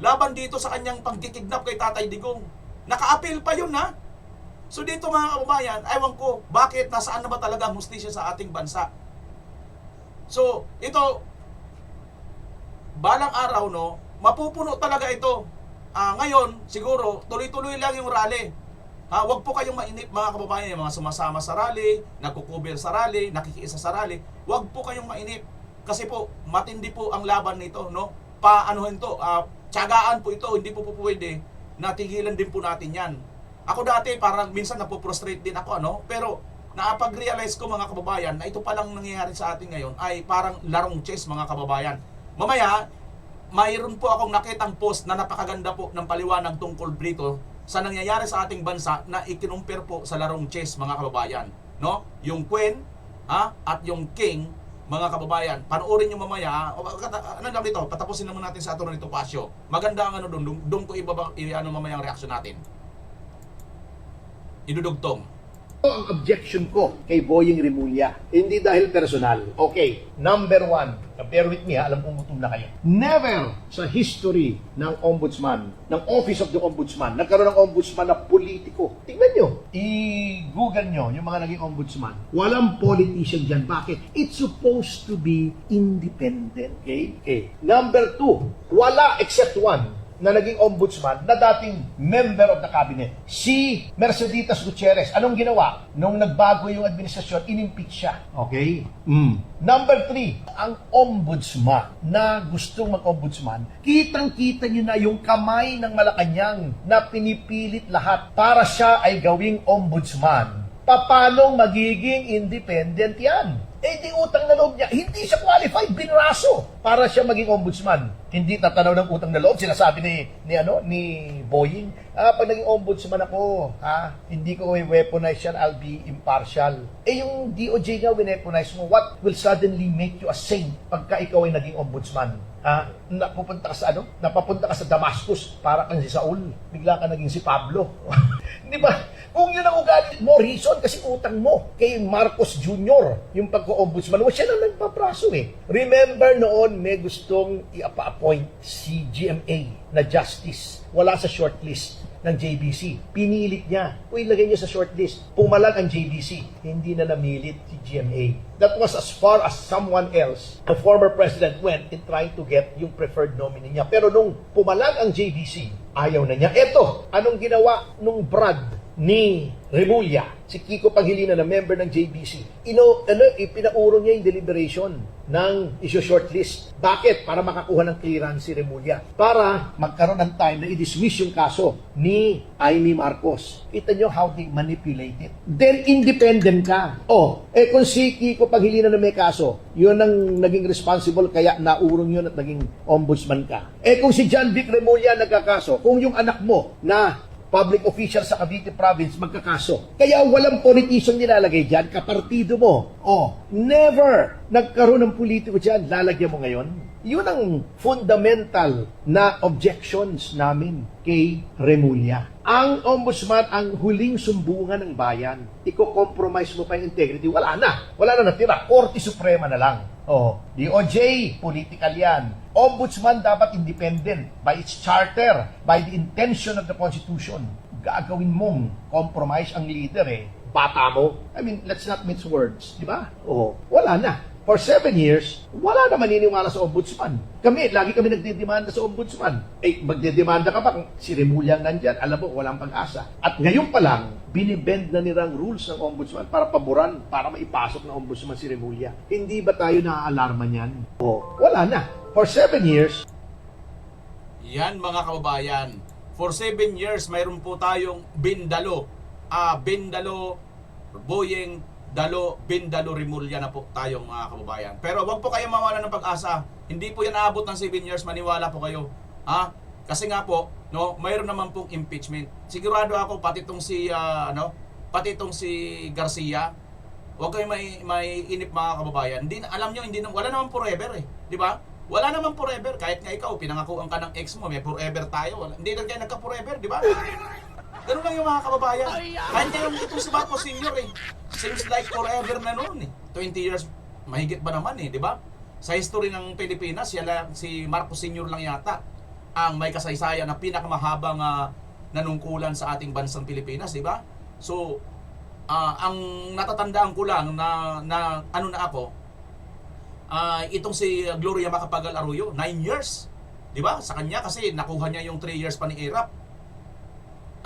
laban dito sa kanyang pagkikidnap kay Tatay Digong. Naka-appeal pa yun, ha? So dito mga kababayan, ewan ko, bakit nasaan na ba talaga ang hustisya sa ating bansa? So, ito, balang araw, no, mapupuno talaga ito. Ngayon, siguro, tuloy-tuloy lang yung rally. Huwag po kayong mainip mga kababayan, yung mga sumasama sa rally, nagkukuber sa rally, nakikiisa sa rally. Huwag po kayong mainip. Kasi po, matindi po ang laban nito, no? Paanohin to, tiyagaan po ito, hindi po pwede na tigilan din po natin yan. Ako dati, parang minsan napoprostrate din ako, ano? Pero, napag-realize ko mga kababayan na ito palang nangyayari sa atin ngayon ay parang larong chess mga kababayan. Mamaya, mayroon po akong nakitang post na napakaganda po ng paliwanag tungkol dito sa nangyayari sa ating bansa na ikinumpir po sa larong chess mga kababayan. No? Yung queen at yung king mga kababayan. Panoorin nyo mamaya. Ano lang dito? Patapusin naman natin sa Atty. Topacio. Maganda ang ano doon ko ano mamaya ang reaksyon natin. Idudugtong. Ito ang objection ko kay Boying Rimulya. Hindi dahil personal. Okay, number one, bear with me ha, alam kong gutom na kayo. Never sa history ng ombudsman, ng Office of the Ombudsman, nagkaroon ng ombudsman na politiko. Tingnan nyo, i-google nyo yung mga naging ombudsman. Walang politician dyan. Bakit? It's supposed to be independent. Okay? Number two, wala except one na naging ombudsman na dating member of the cabinet. Si Merceditas Gutierrez, anong ginawa? Nung nagbago yung administrasyon, inimpeach siya. Okay? Number 3, ang ombudsman na gustong mag-ombudsman, kitang-kita nyo na yung kamay ng Malacanang na pinipilit lahat para siya ay gawing ombudsman. Paano magiging independent yan? Eh di utang na loob niya, hindi siya qualified, binraso para siya maging ombudsman. Hindi tatanaw ng utang na loob, sinasabi ni Boying, pag naging ombudsman ako, hindi ko weaponize yan, I'll be impartial. Eh yung DOJ nga weaponize mo, what will suddenly make you a saint pagka ikaw ay naging ombudsman? Napupunta ka sa napapunta ka sa Damascus para kang si Saul, bigla ka naging si Pablo. Di ba? Kung yun ang ugali mo, reason kasi utang mo kay Marcos Jr. yung pagko-ombudsman mo, siya na nagpapraso eh. Remember noon, may gustong i-appoint si GMA na justice. Wala sa shortlist ng JBC. Pinilit niya. Ilagay niya sa shortlist. Pumalag ang JBC. Hindi na namilit si GMA. That was as far as someone else, the former president, went in trying to get yung preferred nominee niya. Pero nung pumalag ang JBC, ayaw na niya. Eto, anong ginawa nung Brad ni Rimulya, si Kiko Pangilinan na member ng JBC, ipinaurong niya yung deliberation ng issue shortlist. Bakit? Para makakuha ng clearance si Rimulya. Para magkaroon ng time na i-dismiss yung kaso ni Amy Marcos. Kita nyo how they manipulate it. Then independent ka. Kung si Kiko Pangilinan na may kaso, yun ang naging responsible kaya naurong yun at naging ombudsman ka. Kung si John Vic Rimulya nagkakaso, kung yung anak mo na public official sa Cavite Province magkakaso. Kaya walang politician nilalagay dyan, kapartido mo. Never nagkaroon ng politiko dyan, lalagyan mo ngayon. Yun ang fundamental na objections namin kay Rimulya. Ang ombudsman, ang huling sumbungan ng bayan. Iko-compromise mo pa yung integrity, wala na natira. Korte Suprema na lang. DOJ, political yan. Ombudsman dapat independent by its charter, by the intention of the Constitution. Gagawin mong compromise ang leader bata mo. I mean, let's not mince words, di ba? Wala na. For 7 years, wala na maniniwala sa ombudsman. Lagi kami nagdedemanda sa ombudsman. Magdedemanda ka pa kung si Rimulya nandyan, alam mo, walang pag-asa. At ngayon pa lang, binibend na nila ang rules ng ombudsman para paboran, para maipasok ng ombudsman si Rimulya. Hindi ba tayo naaalarma niyan? Wala na. For 7 years. Yan mga kababayan. For 7 years, mayroon po tayong Bindalo, Boying, Bindalo, Rimulya na po tayong mga kababayan. Pero wag po kayong mawala ng pag-asa. Hindi po yan aabot ng 7 years, maniwala po kayo. Kasi nga po, mayroon naman pong impeachment. Sigurado ako pati itong si Garcia. Huwag kayong may inip mga kababayan. Alam nyo, wala naman forever di ba? Wala naman forever. Kahit nga ikaw, pinangakuan ka ng ex mo, may forever tayo. Hindi na kayo nagka-forever, di ba? Ganun lang yung mga kababayan. Kahit nga itong si Marcos Sr. Seems like forever na noon 20 years, mahigit ba naman di ba? Sa history ng Pilipinas, si Marcos Sr. lang yata ang may kasaysayan na pinakamahabang nanungkulan sa ating bansang Pilipinas, di ba? So, ang natatandaan ko lang na ako, itong si Gloria Macapagal Arroyo, 9 years. Di ba? Sa kanya kasi nakuha niya yung 3 years pa ni Erap.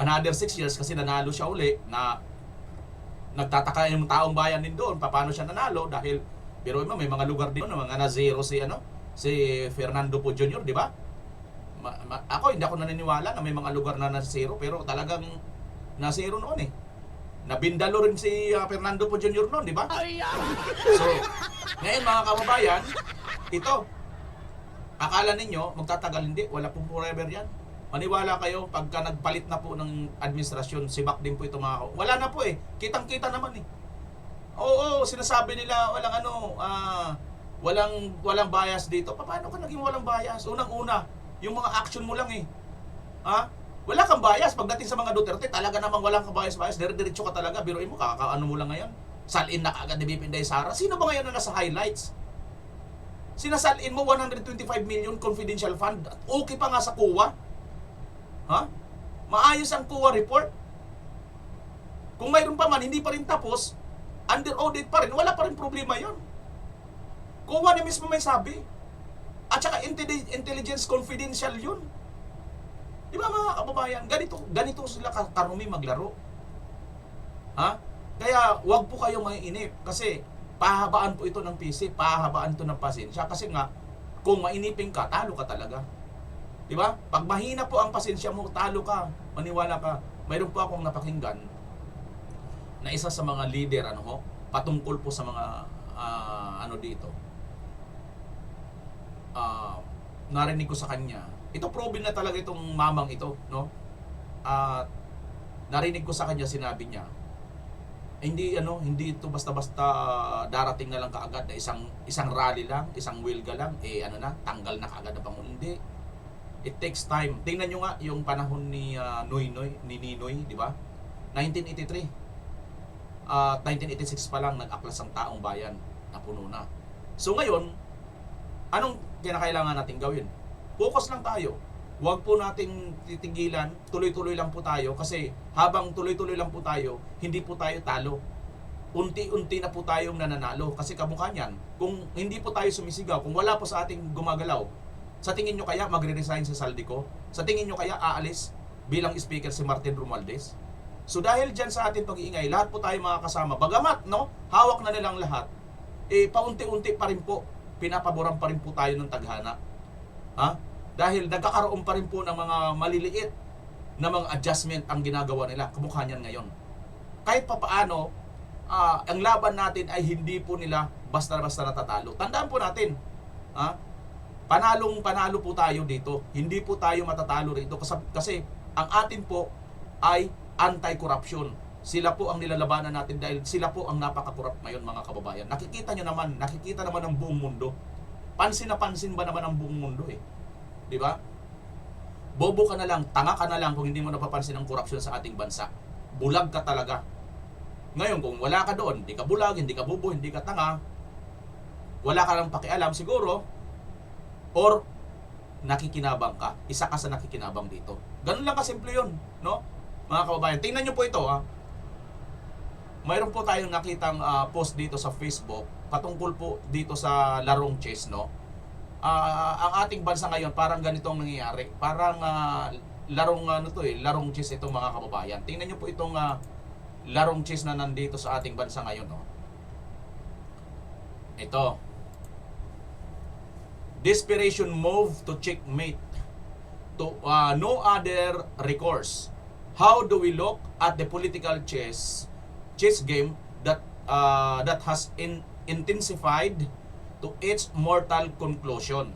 Another 6 years kasi nanalo siya uli na nagtataka yung taong bayan din doon paano siya nanalo dahil pero may mga lugar din mga na zero si Fernando Po Jr., di ba? Ako hindi ako naniniwala na may mga lugar na zero pero talagang na zero noon Nabindalo rin si Fernando Po Jr. noon, di ba? So, ngayon mga kababayan, ito, akala ninyo, magtatagal, hindi, wala pong forever yan. Maniwala kayo, pagka nagpalit na po ng administrasyon, sibak din po ito mga wala na po eh, kitang-kita naman eh. Oo, sinasabi nila, walang bias dito. Paano ka naging walang bias? Unang-una, yung mga action mo lang eh. Ha? Wala kang bias pagdating sa mga Duterte, talaga namang walang kabias-bias, dire-diretso ka talaga, biruin mo, kakaano mo lang ngayon. Salin na agad ni BP Inday Sara. Sino ba ngayon na nasa highlights? Sinasalin mo 125 million confidential fund. Okay pa nga sa COA. Ha? Maayos ang COA report. Kung mayroon pa man, hindi pa rin tapos, under audit pa rin, wala pa rin problema yon. COA na mismo may sabi. At saka intelligence confidential yun. Di ba mga kababayan, ganito sila karumi maglaro. Ha? Kaya wag po kayong maiinip kasi pahabaan po ito ng PC, pahabaan ito ng pasensya kasi nga kung mainipin ka, talo ka talaga. Di ba? Pag mahina po ang pasensya mo, talo ka, maniwala ka. Mayroon po akong napakinggan na isa sa mga leader patungkol po sa mga narinig ko sa kanya. Ito proven na talaga itong mamang ito, no? Narinig ko sa kanya, sinabi niya, hindi ito basta-basta darating na lang kaagad na isang rally lang, isang wilga lang, tanggal na kaagad na Pangulo. Hindi. It takes time. Tingnan nyo nga yung panahon ni Ninoy, di ba? 1983. 1986 pa lang nag-aklas ang taong bayan, napuno na. So ngayon, anong kinakailangan natin gawin? Focus lang tayo. Huwag po nating titigilan, tuloy-tuloy lang po tayo kasi habang tuloy-tuloy lang po tayo, hindi po tayo talo. Unti-unti na po tayong nananalo kasi kamukha niyan. Kung hindi po tayo sumisigaw, kung wala po sa ating gumagalaw, sa tingin nyo kaya magre-resign si Saldico? Sa tingin nyo kaya aalis bilang speaker si Martin Romualdez? So dahil dyan sa ating pag-iingay, lahat po tayo mga kasama, bagamat hawak na nilang lahat, paunti-unti pa rin po, pinapaboran pa rin po tayo ng tadhana. Ha? Dahil nagkakaroon pa rin po ng mga maliliit na mga adjustment ang ginagawa nila. Kamukha niyan ngayon. Kahit pa paano, ang laban natin ay hindi po nila basta-basta natatalo. Tandaan po natin, panalo po tayo dito. Hindi po tayo matatalo rito kasi ang atin po ay anti-corruption. Sila po ang nilalabanan natin dahil sila po ang napaka-corrupt ngayon mga kababayan. Nakikita naman ng buong mundo. Pansin na pansin ba naman ang buong mundo eh. Di ba? Bobo ka na lang, tanga ka na lang kung hindi mo napapansin ang korupsyon sa ating bansa. Bulag ka talaga. Ngayon kung wala ka doon, hindi ka bulag, hindi ka bobo, hindi ka tanga, wala ka lang pakialam siguro, or nakikinabang ka. Isa ka sa nakikinabang dito. Ganun lang kasimple yun, no? Mga kababayan, tingnan nyo po ito mayroon po tayong nakitang post dito sa Facebook patungkol po dito sa larong chess, no? Ang ating bansa ngayon parang ganito ang nangyayari. Parang larong chess ito mga kababayan. Tingnan niyo po itong larong chess na nandito sa ating bansa ngayon, no? Ito. Desperation move to checkmate. To no other recourse. How do we look at the political chess game that has intensified to its mortal conclusion?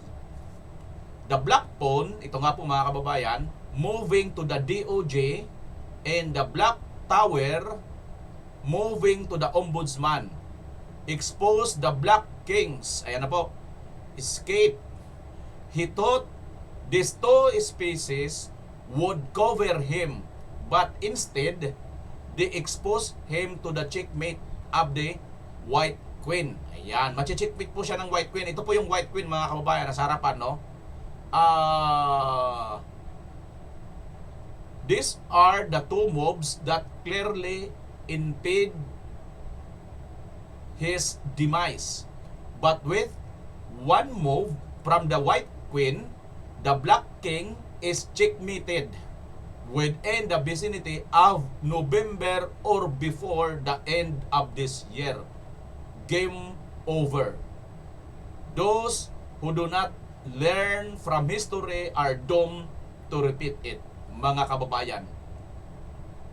The Black Pawn, ito nga po mga kababayan, moving to the DOJ, and the Black Tower moving to the Ombudsman. Expose the Black Kings. Ayan na po. Escape. He thought these two species would cover him, but instead they expose him to the checkmate of the White Queen. Ayan, machi-checkmate po siya ng White Queen. Ito po yung White Queen mga kababayan, nasa harapan, no? These are the two moves that clearly impede his demise. But with one move from the White Queen, the Black King is checkmated within the vicinity of November or before the end of this year. Game over. Those who do not learn from history are doomed to repeat it. Mga kababayan,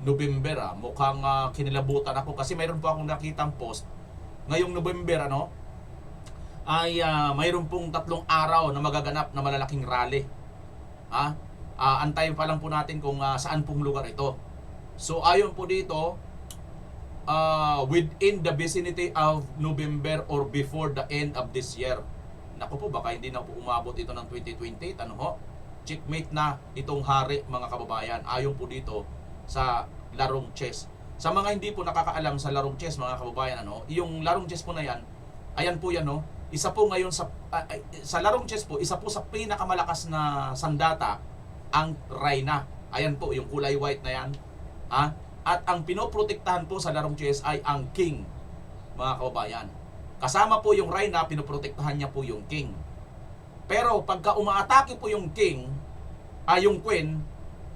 November, mukhang kinilabutan ako kasi mayroon po akong nakitang post ngayong November, ay mayroon pong 3 araw na magaganap na malalaking rally. Antayin pa lang po natin kung saan pong lugar ito. So ayon po dito, within the vicinity of November or before the end of this year. Naku po, baka hindi na po umabot ito ng 2028. Checkmate na itong hari, mga kababayan. Ayon po dito sa larong chess. Sa mga hindi po nakakaalam sa larong chess, mga kababayan, yung larong chess po na yan, ayan po yan, isa po ngayon sa larong chess po, isa po sa pinakamalakas na sandata ang Reyna. Ayan po, yung kulay white na yan. At ang pinoprotektahan po sa larong chess ay ang king, mga kababayan. Kasama po yung Reyna, pinoprotektahan niya po yung king. Pero pagka umaatake po yung king, yung queen,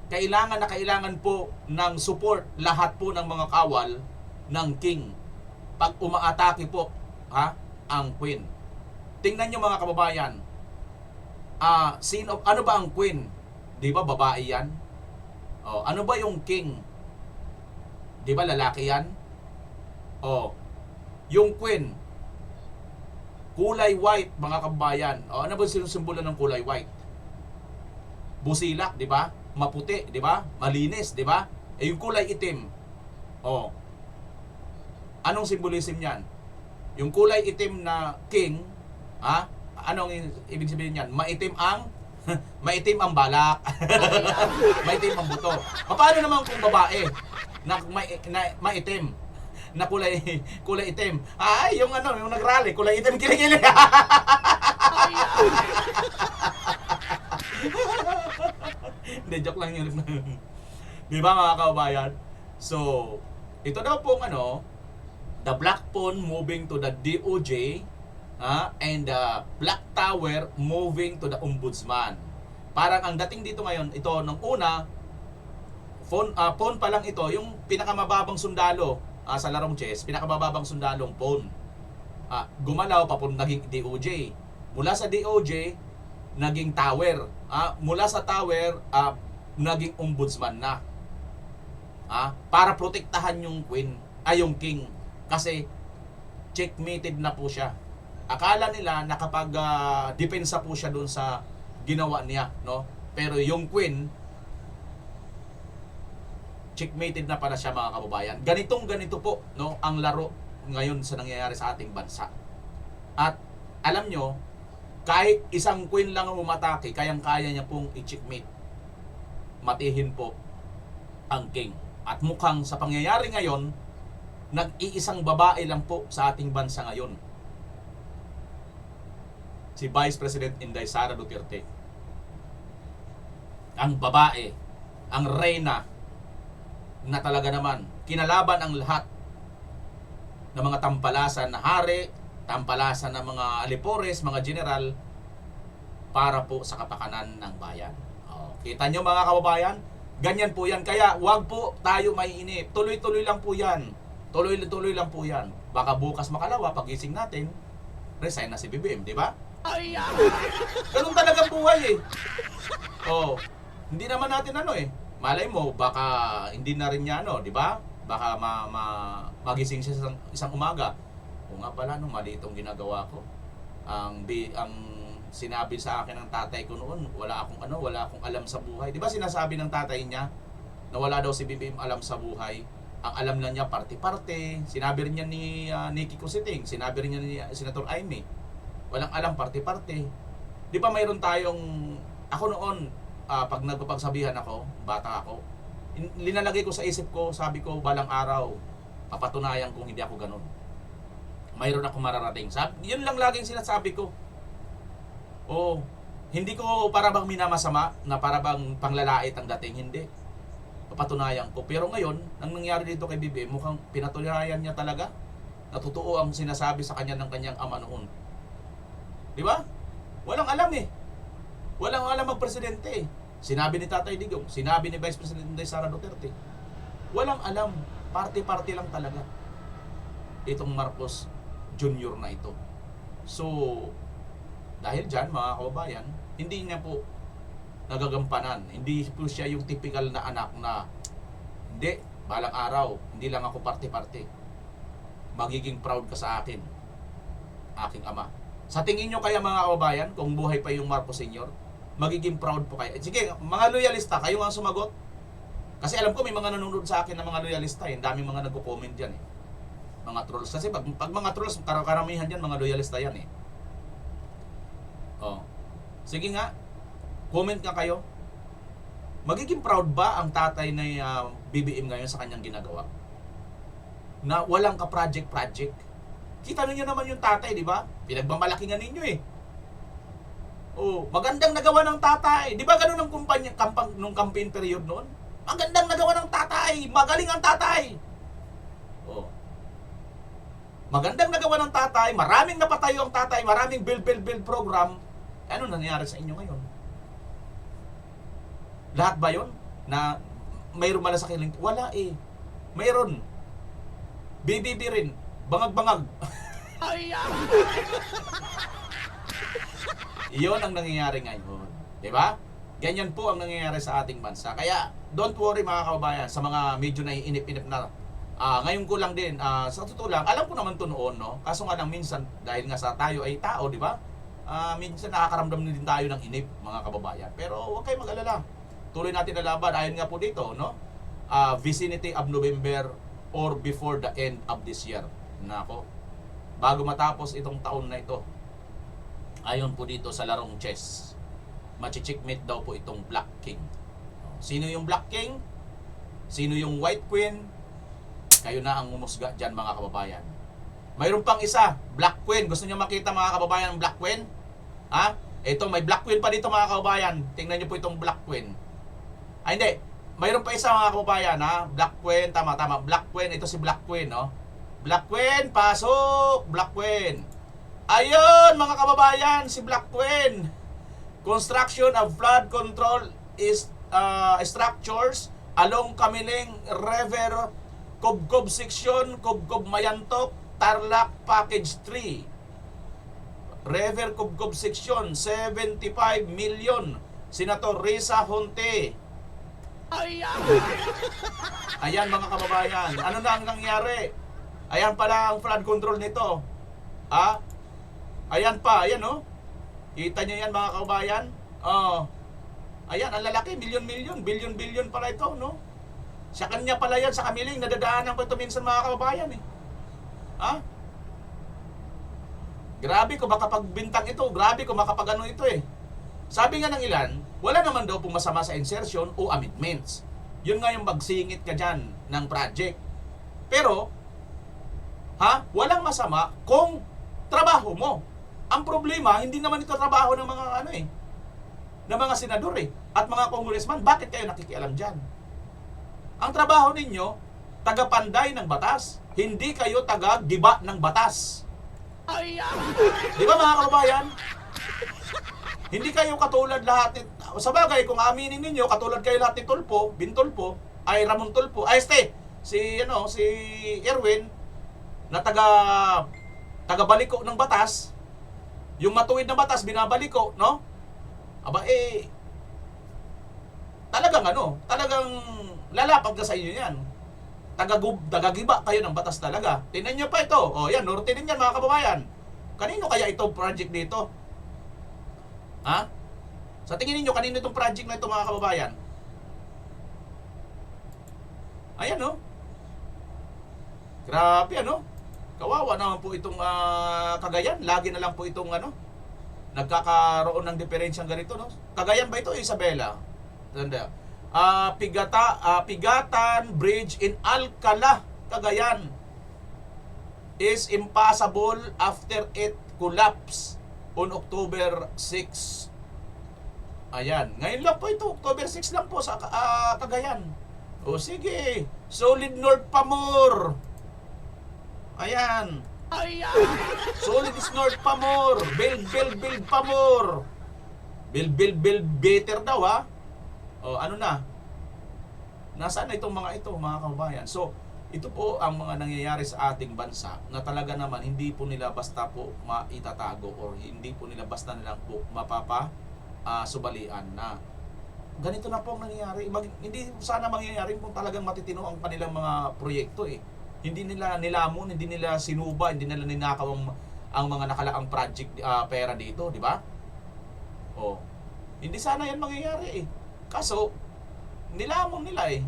kailangan po ng support lahat po ng mga kawal ng king. Pag umaatake po, ang queen. Tingnan niyo, mga kababayan, ano ba ang queen? Di ba babae yan? Ano ba yung king? Di ba lalaki yan? Yung queen, kulay white, mga kababayan. Ano ba sinusimbolo ng kulay white? Busilak, di ba? Maputi, di ba? Malinis, di ba? Yung kulay itim. Anong symbolism niyan? Yung kulay itim na king, anong ibig sabihin niyan? Maitim ang maitim ang balak. Maitim ang buto. Paano naman kung babae na maitim? Na kulay itim. Yung yung nagrally, kulay itim kilikili. Hindi, joke lang yun. Di ba, mga kababayan? So, ito daw pong the Black Phone moving to the DOJ, and the Black Tower moving to the Ombudsman. Parang ang dating dito ngayon, ito nung una, phone pa lang ito, yung pinakamababang sundalo sa larong chess, pinakamababang sundalong phone. Gumalaw papunta naging DOJ. Mula sa DOJ, naging tower. Mula sa tower, naging ombudsman na. Para protektahan yung queen, yung king. Kasi checkmated na po siya. Akala nila nakapag depensa po siya doon sa ginawa niya, Pero yung queen, checkmated na pala siya, mga kababayan. Ganito po, ang laro ngayon sa nangyayari sa ating bansa. At alam nyo, kahit isang queen lang ang umatake, kayang-kaya niya pong i-checkmate. Matihin po ang king. At mukhang sa pangyayari ngayon, nag-iisang babae lang po sa ating bansa ngayon. Si Vice President Inday Sara Duterte. Ang babae, ang reyna, na talaga naman kinalaban ang lahat ng mga tampalasan na hari, tampalasan ng mga alipores, mga general, para po sa kapakanan ng bayan. Kita nyo, mga kababayan, ganyan po yan. Kaya wag po tayo maiinip. Tuloy-tuloy lang po yan. Tuloy-tuloy lang po yan. Baka bukas makalawa, pagising natin, resign na si BBM, di ba? Ganun talagang buhay hindi naman natin malay mo, baka hindi na rin niya di ba? Baka magising siya sa isang umaga. Nga pala, mali itong ginagawa ko. Ang sinabi sa akin ng tatay ko noon, wala akong alam sa buhay. Di ba sinasabi ng tatay niya na wala daw si BBM alam sa buhay? Ang alam lang niya, parte-parte. Sinabi rin niya ni Nikki Cositing, sinabi rin niya ni Senator Aimee. Walang alam, parte-parte. Di ba mayroon tayong, ako noon, pag nagpapagsabihan ako, bata ako, linalagay ko sa isip ko, sabi ko, balang araw, papatunayan kung hindi ako ganun. Mayroon akong mararating. Yun lang laging sinasabi ko. Hindi ko para bang minamasama, na para bang panglalait ang dating, hindi. Papatunayan ko. Pero ngayon, ang nangyari dito kay BBM, mukhang pinatunayan niya talaga na totoo ang sinasabi sa kanya ng kanyang ama noon. Di ba? Walang alam Walang alam ang presidente. Sinabi ni Tatay Digong, sinabi ni Vice President Inday Sara Duterte. Walang alam. Party-party lang talaga itong Marcos Jr. na ito. So, dahil dyan, mga kababayan, hindi niya po nagagampanan. Hindi po siya yung typical na anak na hindi, balang araw, hindi lang ako parte-parte. Magiging proud ka sa akin, aking ama. Sa tingin nyo kaya mga kababayan, kung buhay pa yung Marcos Sr., magiging proud po kayo. Sige, mga loyalista, kayo ang sumagot. Kasi alam ko may mga nanonood sa akin na mga loyalista. Ang daming mga nagko-comment dyan eh. Mga trolls. Kasi pag mga trolls, karamihan dyan, mga loyalista yan eh. Oh. Sige nga, comment nga kayo. Magiging proud ba ang tatay na BBM ngayon sa kanyang ginagawa? Na walang ka-project-project? Kita niyo naman yung tatay, di ba? Pinagmamalakingan ninyo eh. Oh, magandang nagawa ng tatay. Di ba ganun ang kumpanya nung campaign period noon? Magandang nagawa ng tatay. Magaling ang tatay. Oh. Magandang nagawa ng tatay. Maraming napatayo ang tatay. Maraming build program. Ano nangyari sa inyo ngayon? Lahat ba yun? Na mayroon mala sa kiling? Wala eh. Mayroon. BBB rin. Bangag-bangag. Iyon ang nangyayari ngayon. Diba? Ganyan po ang nangyayari sa ating bansa. Kaya, don't worry mga kababayan, sa mga medyo naiinip-inip na. Ngayon ko lang din, sa totoo lang, alam ko naman to noon, no? Kaso nga lang minsan, dahil nga sa tayo ay tao, di ba? Minsan nakakaramdam din tayo ng inip, mga kababayan. Pero huwag kayong mag-alala. Tuloy natin na laban. Ayon nga po dito, no? Vicinity of November or before the end of this year. Nako. Bago matapos itong taon na ito, ayon po dito sa larong chess, machichikmate daw po itong Black King. Sino yung Black King? Sino yung White Queen? Kayo na ang umusga dyan mga kababayan. Mayroon pang isa, Black Queen. Gusto niyo makita mga kababayan ang Black Queen? Ha? Ito, may Black Queen pa dito mga kababayan. Tingnan niyo po itong Black Queen. Ay hindi, mayroon pa isa mga kababayan ha. Black Queen, tama. Black Queen, ito si Black Queen, no? Black Queen, pasok! Black Queen. Ayun mga kababayan, si Black Queen. Construction of flood control is structures along Kamiling River, Kubkob Section, Kubkob Mayantok, Tarlac Package 3. River Kubkob Section, 75 million. Senator Risa Honte. Ayan mga kababayan, ano na ang nangyari? Ayan pala ang flood control nito. Ayan pa, ayan oh. Kita niyo yan mga kababayan? Ayan, ang lalaki, milyon-milyon, bilyon-bilyon pala ito, no? Sa kanya pala yan, sa Kamiling, nadadaanan ko ito minsan mga kababayan eh. Grabe kung makapagbintang ito, grabe kung makapagano ito eh. Sabi nga ng ilan, wala naman daw pong masama sa insertion o amendments. Yun nga yung magsingit ka dyan ng project. Pero, walang masama kung trabaho mo. Ang problema, hindi naman ito trabaho ng mga ng mga senador eh, at mga congressman. Bakit kayo nakikialam dyan? Ang trabaho ninyo, tagapanday ng batas. Hindi kayo taga-giba ng batas. Di ba mga kababayan? Hindi kayo katulad lahat sa bagay, kung aminin ninyo, katulad kayo lahat ni Tulfo, ay Ramon Tulfo, si Erwin, na taga-baliko ng batas, yung matuwid na batas, binabaliko, no? Talagang lalapag ka sa inyo yan. Tagagiba kayo ng batas talaga. Tingnan nyo pa ito. Yan, norte din yan mga kababayan. Kanino kaya itong project dito? Sa tingin niyo kanino itong project na ito mga kababayan? Ayan, no? Grabe, ano? Kawawa naman po itong Cagayan. Lagi na lang po itong nagkakaroon ng diferensyang ganito, no? Cagayan ba ito, Isabela? Tanda. Pigatan Bridge in Alcala, Cagayan is impassable after it collapse on October 6. Ayan. Ngayon lang po ito. October 6 lang po sa Cagayan. O sige. Solid North Pamor. Ayan. Solid is North Pamor. Build Pamor. Build better daw ha. Ano na? Nasaan na itong mga kababayan? So, ito po ang mga nangyayari sa ating bansa na talaga naman hindi po nila basta po maitatago or hindi po nila basta nilang po subalian na ganito na po ang nangyayari. Hindi sana mangyayari kung talagang matitino ang kanilang mga proyekto eh. Hindi nila nilamon, hindi nila sinuba, hindi nila ninakaw ang mga nakalaang project pera dito, di ba? Oh. Hindi sana yan mangyayari eh. Kaso, nilamon nila eh.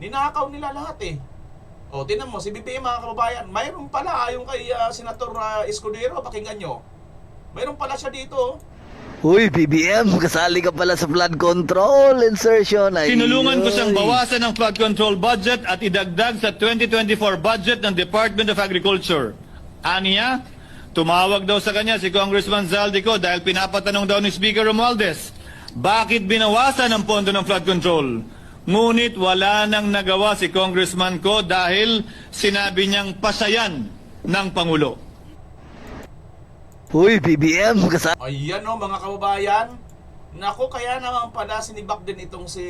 Ninakaw nila lahat eh. O, tinan mo, si BBM mga kababayan, mayroon pala yung kay Senator Escudero, pakinggan nyo. Mayroon pala siya dito. Uy, BBM, kasali ka pala sa flood control insertion. Ay, Tinulungan ko siyang bawasan ang flood control budget at idagdag sa 2024 budget ng Department of Agriculture. Aniya, tumawag daw sa kanya si Congressman Zaldico dahil pinapatanong daw ni Speaker Romualdez, bakit binawasan ang pondo ng flood control? Ngunit wala nang nagawa si Congressman ko dahil sinabi niyang pasayan ng Pangulo. Uy, BBM, kasali. Ayan o mga kababayan. Naku, kaya naman pala sinibak din itong si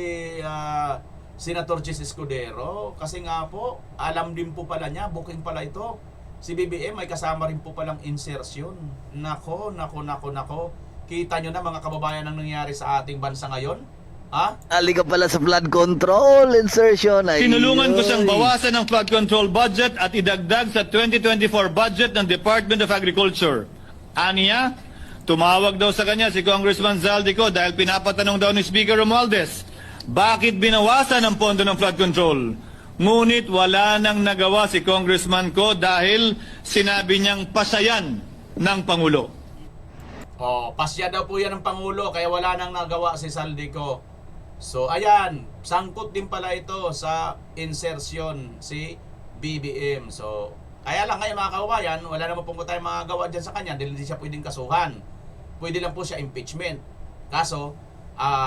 Senator Chis Escudero. Kasi nga po, alam din po pala niya, booking pala ito. Si BBM ay kasama rin po palang insertion. Nako. Kita nyo na mga kababayan ang nangyari sa ating bansa ngayon. Ha? Kasali ka pala sa flood control insertion. Ay, Tinulungan ko siyang bawasan ang flood control budget at idagdag sa 2024 budget ng Department of Agriculture. Aniya, tumawag daw sa kanya si Congressman Zaldico dahil pinapatanong daw ni Speaker Romualdez, bakit binawasan ang pondo ng flood control? Ngunit wala nang nagawa si Congressman ko dahil sinabi niyang pasayan ng Pangulo. Oh, pasya daw po yan ng Pangulo kaya wala nang nagawa si Zaldico. So ayan, sangkot din pala ito sa insertion si BBM. So kaya lang ngayon mga kababayan, wala naman po tayong magagawa dyan sa kanya dahil hindi siya pwedeng kasuhan. Pwede lang po siya impeachment. Kaso,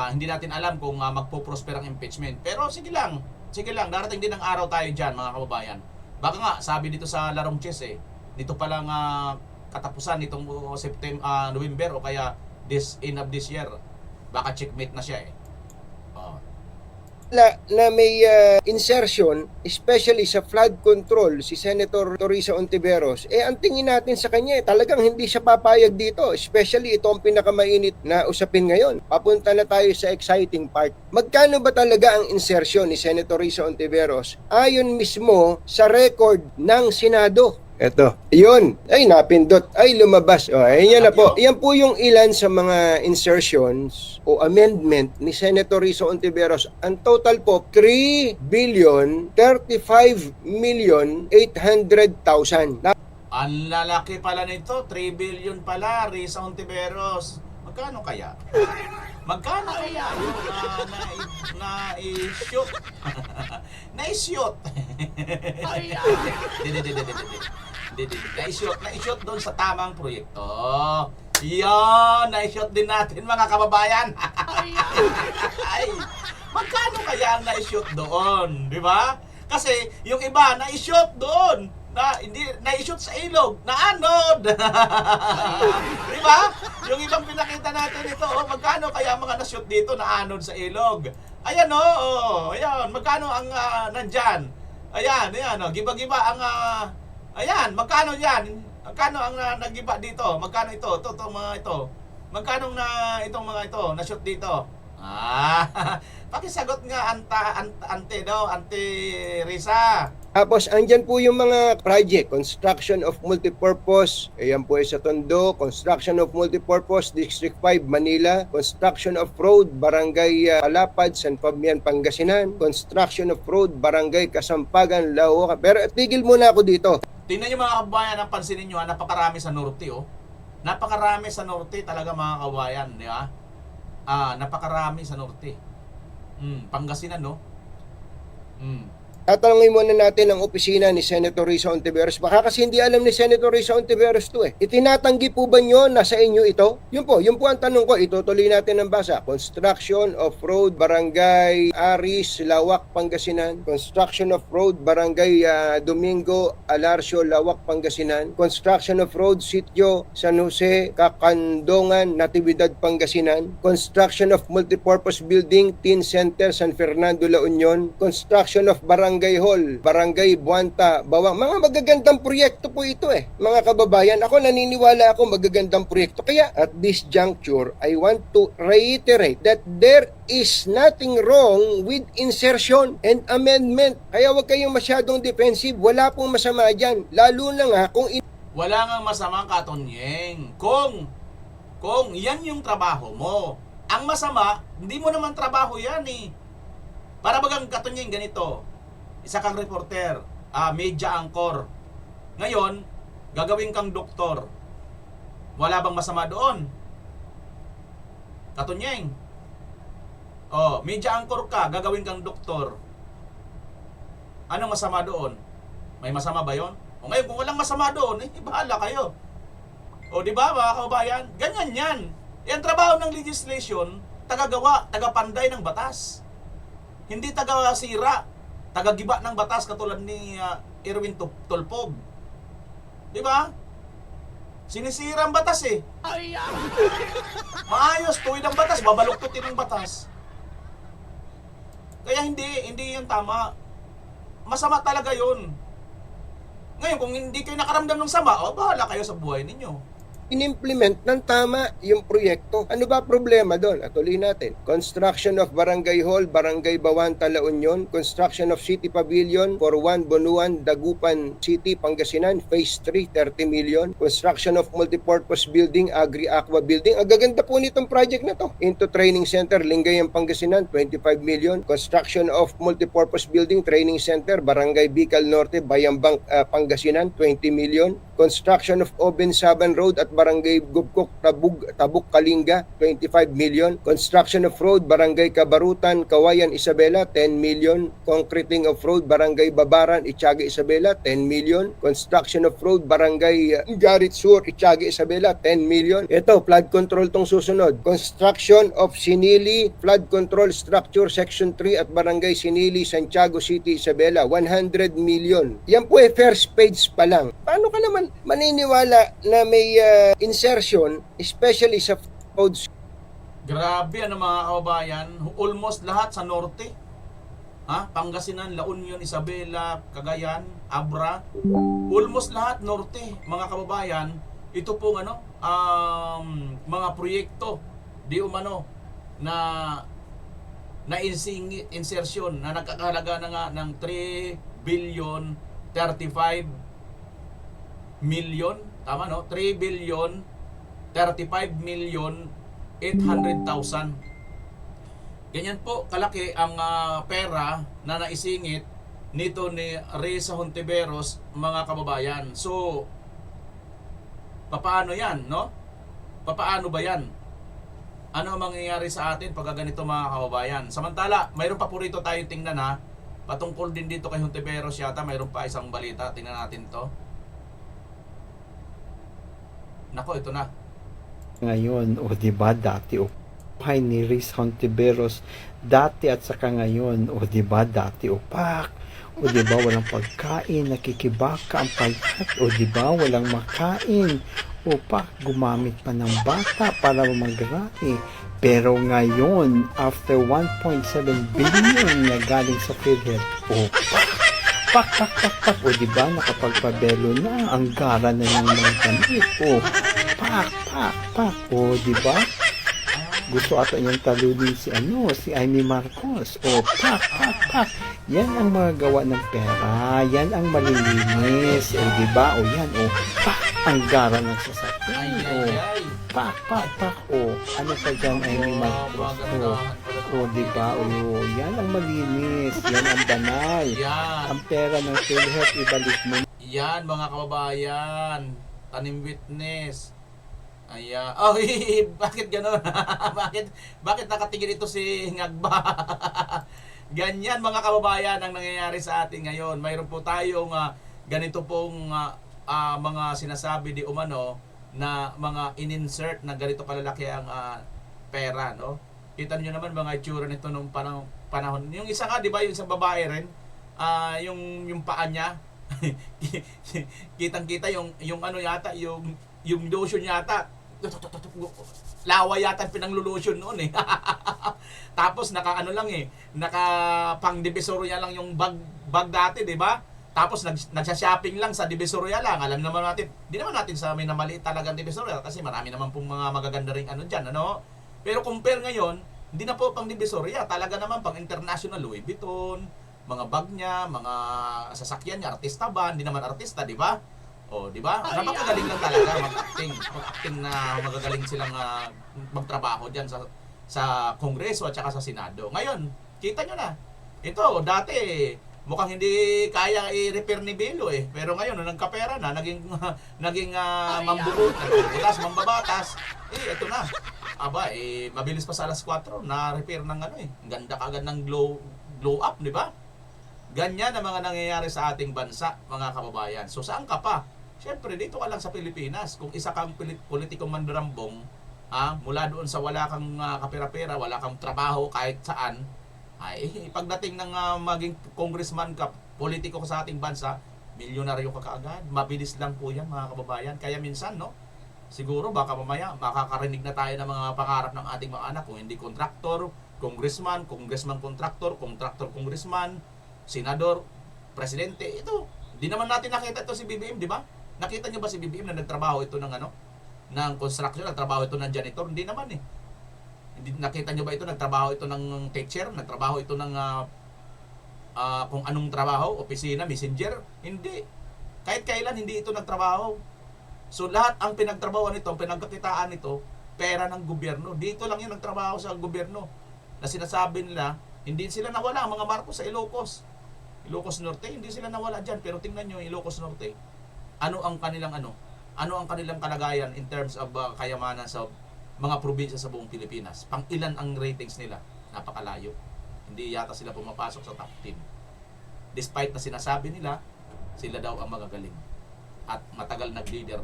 hindi natin alam kung magpo-prosper ang impeachment. Pero sige lang, darating din ang araw tayo dyan mga kababayan. Baka nga, sabi dito sa Larong Chess dito pa lang katapusan nitong November o kaya end of this year. Baka checkmate na siya na may insertion, especially sa flood control, si Senator Teresa Ontiveros, ang tingin natin sa kanya, talagang hindi siya papayag dito. Especially ito ang pinakamainit na usapin ngayon. Papunta na tayo sa exciting part. Magkano ba talaga ang insertion ni Senator Teresa Ontiveros? Ayon mismo sa record ng Senado. Eto. Yun. Ay, napindot. Ay, lumabas. O, ayan na po. Yan po yung ilan sa mga insertions o amendment ni Senator Teresa Ontiveros. Ang total po, 3,035,800,000. Ang lalaki pala nito, 3 billion pala, Risa Ontiveros. Magkano kaya? Magkano kaya yung na-shoot? Na-shoot. Na-shoot doon sa tamang proyekto. Yan, na-shoot din natin mga kababayan. Ay, magkano kaya ang na-shoot doon? Di ba? Kasi yung iba, na-shoot doon. Hindi na-shoot sa ilog, na-anod. Di ba? Yung ibang pinakita natin ito, magkano kaya mga na-shoot dito na-anod sa ilog? Ayan ayan, magkano ang nandyan? Ayan, giba-giba ang ayan, magkano yan? Magkano ang nagiba dito? Magkano ito? Ito. Magkano na itong mga ito na-shoot dito? Pakisagot nga Ante Risa. Tapos, andyan po yung mga project, construction of multipurpose, ayan po sa Tondo, construction of multipurpose, District 5, Manila, construction of road, Barangay Palapad, San Fabian, Pangasinan, construction of road, Barangay Kasampagan, Laoca. Pero tigil muna ako dito. Tingnan nyo mga kababayan, ang pansinin nyo, napakarami sa norte, Napakarami sa norte talaga mga kababayan, di ba? Napakarami sa norte. Pangasinan, no? Tatanungin muna natin ang opisina ni Senator Teresa Ontiveros. Baka kasi hindi alam ni Senator Teresa Ontiveros to Itinatanggi po ba nyo na sa inyo ito? Yun po ang tanong ko. Itutuloy natin ang basa. Construction of road, Barangay Aris, Lawak, Pangasinan. Construction of road, Barangay Domingo, Alarcio, Lawak, Pangasinan. Construction of road, Sitio, San Jose, Kakandongan, Natividad, Pangasinan. Construction of multipurpose building, Teen Center, San Fernando, La Union. Construction of Barangay Barangay Hall, Barangay Buanta, Bawang. Mga magagandang proyekto po ito mga kababayan. Ako naniniwala ako magagandang proyekto. Kaya at this juncture, I want to reiterate that there is nothing wrong with insertion and amendment. Kaya huwag kayong masyadong defensive. Wala pong masama dyan. Lalo na nga kung Wala nga masamang Katonyeng. Kung yan yung trabaho mo. Ang masama, hindi mo naman trabaho yan Para bagang Katonyeng ganito. Isa kang reporter, media anchor. Ngayon, gagawin kang doktor. Wala bang masama doon? Katonyeng. Media anchor ka, gagawin kang doktor. Anong masama doon? May masama ba yon? O ngayon, kung walang masama doon, bahala kayo. O di ba mga kababayan? Ganyan yan. Yan trabaho ng legislation, tagagawa, tagapanday ng batas. Hindi taga-sira, taga-giba ng batas katulad ni Erwin Tulfog. Di ba? Sinisira ang batas Maayos, tuwid ang batas, babaluktutin ang batas. Kaya hindi yung tama. Masama talaga yun. Ngayon, kung hindi kayo nakaramdam ng sama, bahala kayo sa buhay ninyo. inimplement ng tama yung proyekto. Ano ba problema doon? Atuloy natin. Construction of Barangay Hall, Barangay Bawanta, La Union. Construction of City Pavilion for 1 Bonuan, Dagupan City, Pangasinan. Phase 3, 30 million. Construction of Multipurpose Building, Agri-Aqua Building. Ang gaganda po nitong project na to. Into Training Center, Lingayen, Pangasinan, 25 million. Construction of Multipurpose Building, Training Center, Barangay Bicol Norte, Bayambang, Pangasinan, 20 million. Construction of Oben Saban Road at Barangay Gubkok, Tabuk, Kalinga, 25 million. Construction of road, Barangay Kabarutan, Kawayan, Isabela, 10 million. Concreting of road, Barangay Babaran, Itiaga, Isabela, 10 million. Construction of road, Barangay Garit Sur, Itiaga, Isabela, 10 million. Ito, flood control tong susunod. Construction of Sinili Flood Control Structure Section 3 at Barangay Sinili, Santiago City, Isabela, 100 million. Yan po first page pa lang. Paano ka naman maniniwala na may insertion, especially sa codes? Grabe mga kababayan, almost lahat sa norte. Pangasinan, La Union, Isabela, Cagayan, Abra, almost lahat norte, mga kababayan. Ito pong mga proyekto di umano na insertion na nagkakahalaga na nga ng 3 billion 35 million, tama no? 3 billion 35 million 800,000. Ganyan po kalaki ang pera na naisingit nito ni Risa Hontiveros, mga kababayan. So papaano yan, no? Papaano ba yan? Ano ang mangyayari sa atin pag ganito, mga kababayan? Samantala, mayroon pa po rito tayong tingnan patungkol din dito kay Hontiveros yata, mayroon pa isang balita. Tingnan natin to. Nako, ito na. Ngayon, diba, dati buhay ni Risa Hontiveros dati at saka ngayon, diba, dati upak. Diba, walang pagkain, nakikibaka ang payat. Diba, walang makain. Upak, gumamit pa ng bata para magrami. Pero ngayon, after 1.7 billion na galing sa PhilHealth, pak. Diba, nakapagpabelo na, ang gara na ng mga gamit. Pak. Diba? Gusto ata niyang talunin si Amy Marcos. Pak. Yan ang mga gawa ng pera. Yan ang malilinis. Diba? Yan. Pak. Ang gara ng sasakyan. Pak. Ano pa dyan, Amy Marcos? Diba? Yan ang malinis. Yan ang banal. Ang pera ng PhilHealth, ibalik mo. Yan, mga kababayan. Tanim witness. Ayan. Bakit gano'n? bakit nakatingin ito si Ngagba? Ganyan, mga kababayan, ang nangyayari sa atin ngayon. Mayroon po tayong ganito pong mga sinasabi di umano na mga in-insert na ganito kalalaki ang pera, no? Kita niyo naman mga itsura nito nung panahon. Yung isa nga, di ba, yung sa babae rin, yung paa niya, kitang-kita yung ano yata, yung lotion yata, lawa yata pinanglulotion noon Tapos naka pang divisory niya lang yung bag dati, di ba? Tapos nagsha-shopping lang sa Divisoria lang. Alam naman natin, di naman natin sa amin na maliit talagang Divisoria kasi marami naman pong mga magaganda ring ano dyan, ano? Pero compare ngayon, hindi na po pang Divisoria, talaga naman pang international Louis Vuitton, mga bag niya, mga sasakyan niya, artista ba? Hindi naman artista, di ba? O, di ba? Napakagaling lang talaga mag-acting na magagaling silang magtrabaho diyan sa Kongreso at saka sa Senado. Ngayon, kita nyo na. Ito, dati mukhang hindi kaya i-repair ni Belo eh. Pero ngayon, nung nagkapera na, naging mambubutas, mambabatas, ito na. Aba, mabilis pa sa alas 4, na-repair ng ano eh. Ganda kagad ng glow up, di ba? Ganyan ang mga nangyayari sa ating bansa, mga kababayan. So, saan ka pa? Siyempre, dito ka lang sa Pilipinas. Kung isa kang politikong mandarambong, mula doon sa wala kang kapera-pera, wala kang trabaho kahit saan, ay pagdating ng maging congressman ka, politiko ka sa ating bansa, milyonaryo ka kaagad. Mabilis lang po yan, mga kababayan. Kaya minsan, no, siguro baka mamaya makakarinig na tayo ng mga pangarap ng ating mga anak kung hindi kontraktor, congressman, kontraktor, congressman, senador, presidente. Ito, di naman natin nakita ito si BBM, di ba? Nakita niyo ba si BBM na nagtrabaho ito ng ng construction, nagtrabaho ito ng janitor? Hindi naman eh. Hindi, nakita nyo ba ito? Nagtrabaho ito ng teacher? Nagtrabaho ito ng kung anong trabaho? Opisina, messenger? Hindi. Kahit kailan hindi ito nagtrabaho. So lahat ang pinagtrabaho nito, ang pinagkakitaan nito, pera ng gobyerno. Dito lang yung nagtrabaho sa gobyerno. Na sinasabi nila, hindi sila nawala, mga Marcos sa Ilocos. Ilocos Norte, hindi sila nawala dyan. Pero tingnan nyo, Ilocos Norte, ano ang kanilang kalagayan in terms of kayamanan sa mga probinsya sa buong Pilipinas. Pang ilan ang ratings nila? Napakalayo. Hindi yata sila pumapasok sa top 10. Despite na sinasabi nila, sila daw ang magagaling. At matagal nag-leader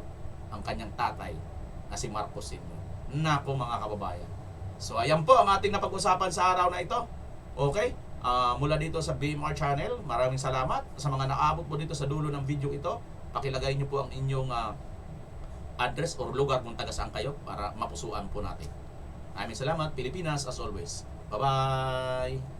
ang kanyang tatay na si Marcos Sr. Nako mga kababayan. So ayan po ang ating napag-usapan sa araw na ito. Okay? Mula dito sa BMR Channel, maraming salamat sa mga naabot po dito sa dulo ng video ito. Pakilagay niyo po ang inyong address or lugar kung taga saan kayo para mapusuan po natin. Maraming salamat. Pilipinas as always. Bye-bye!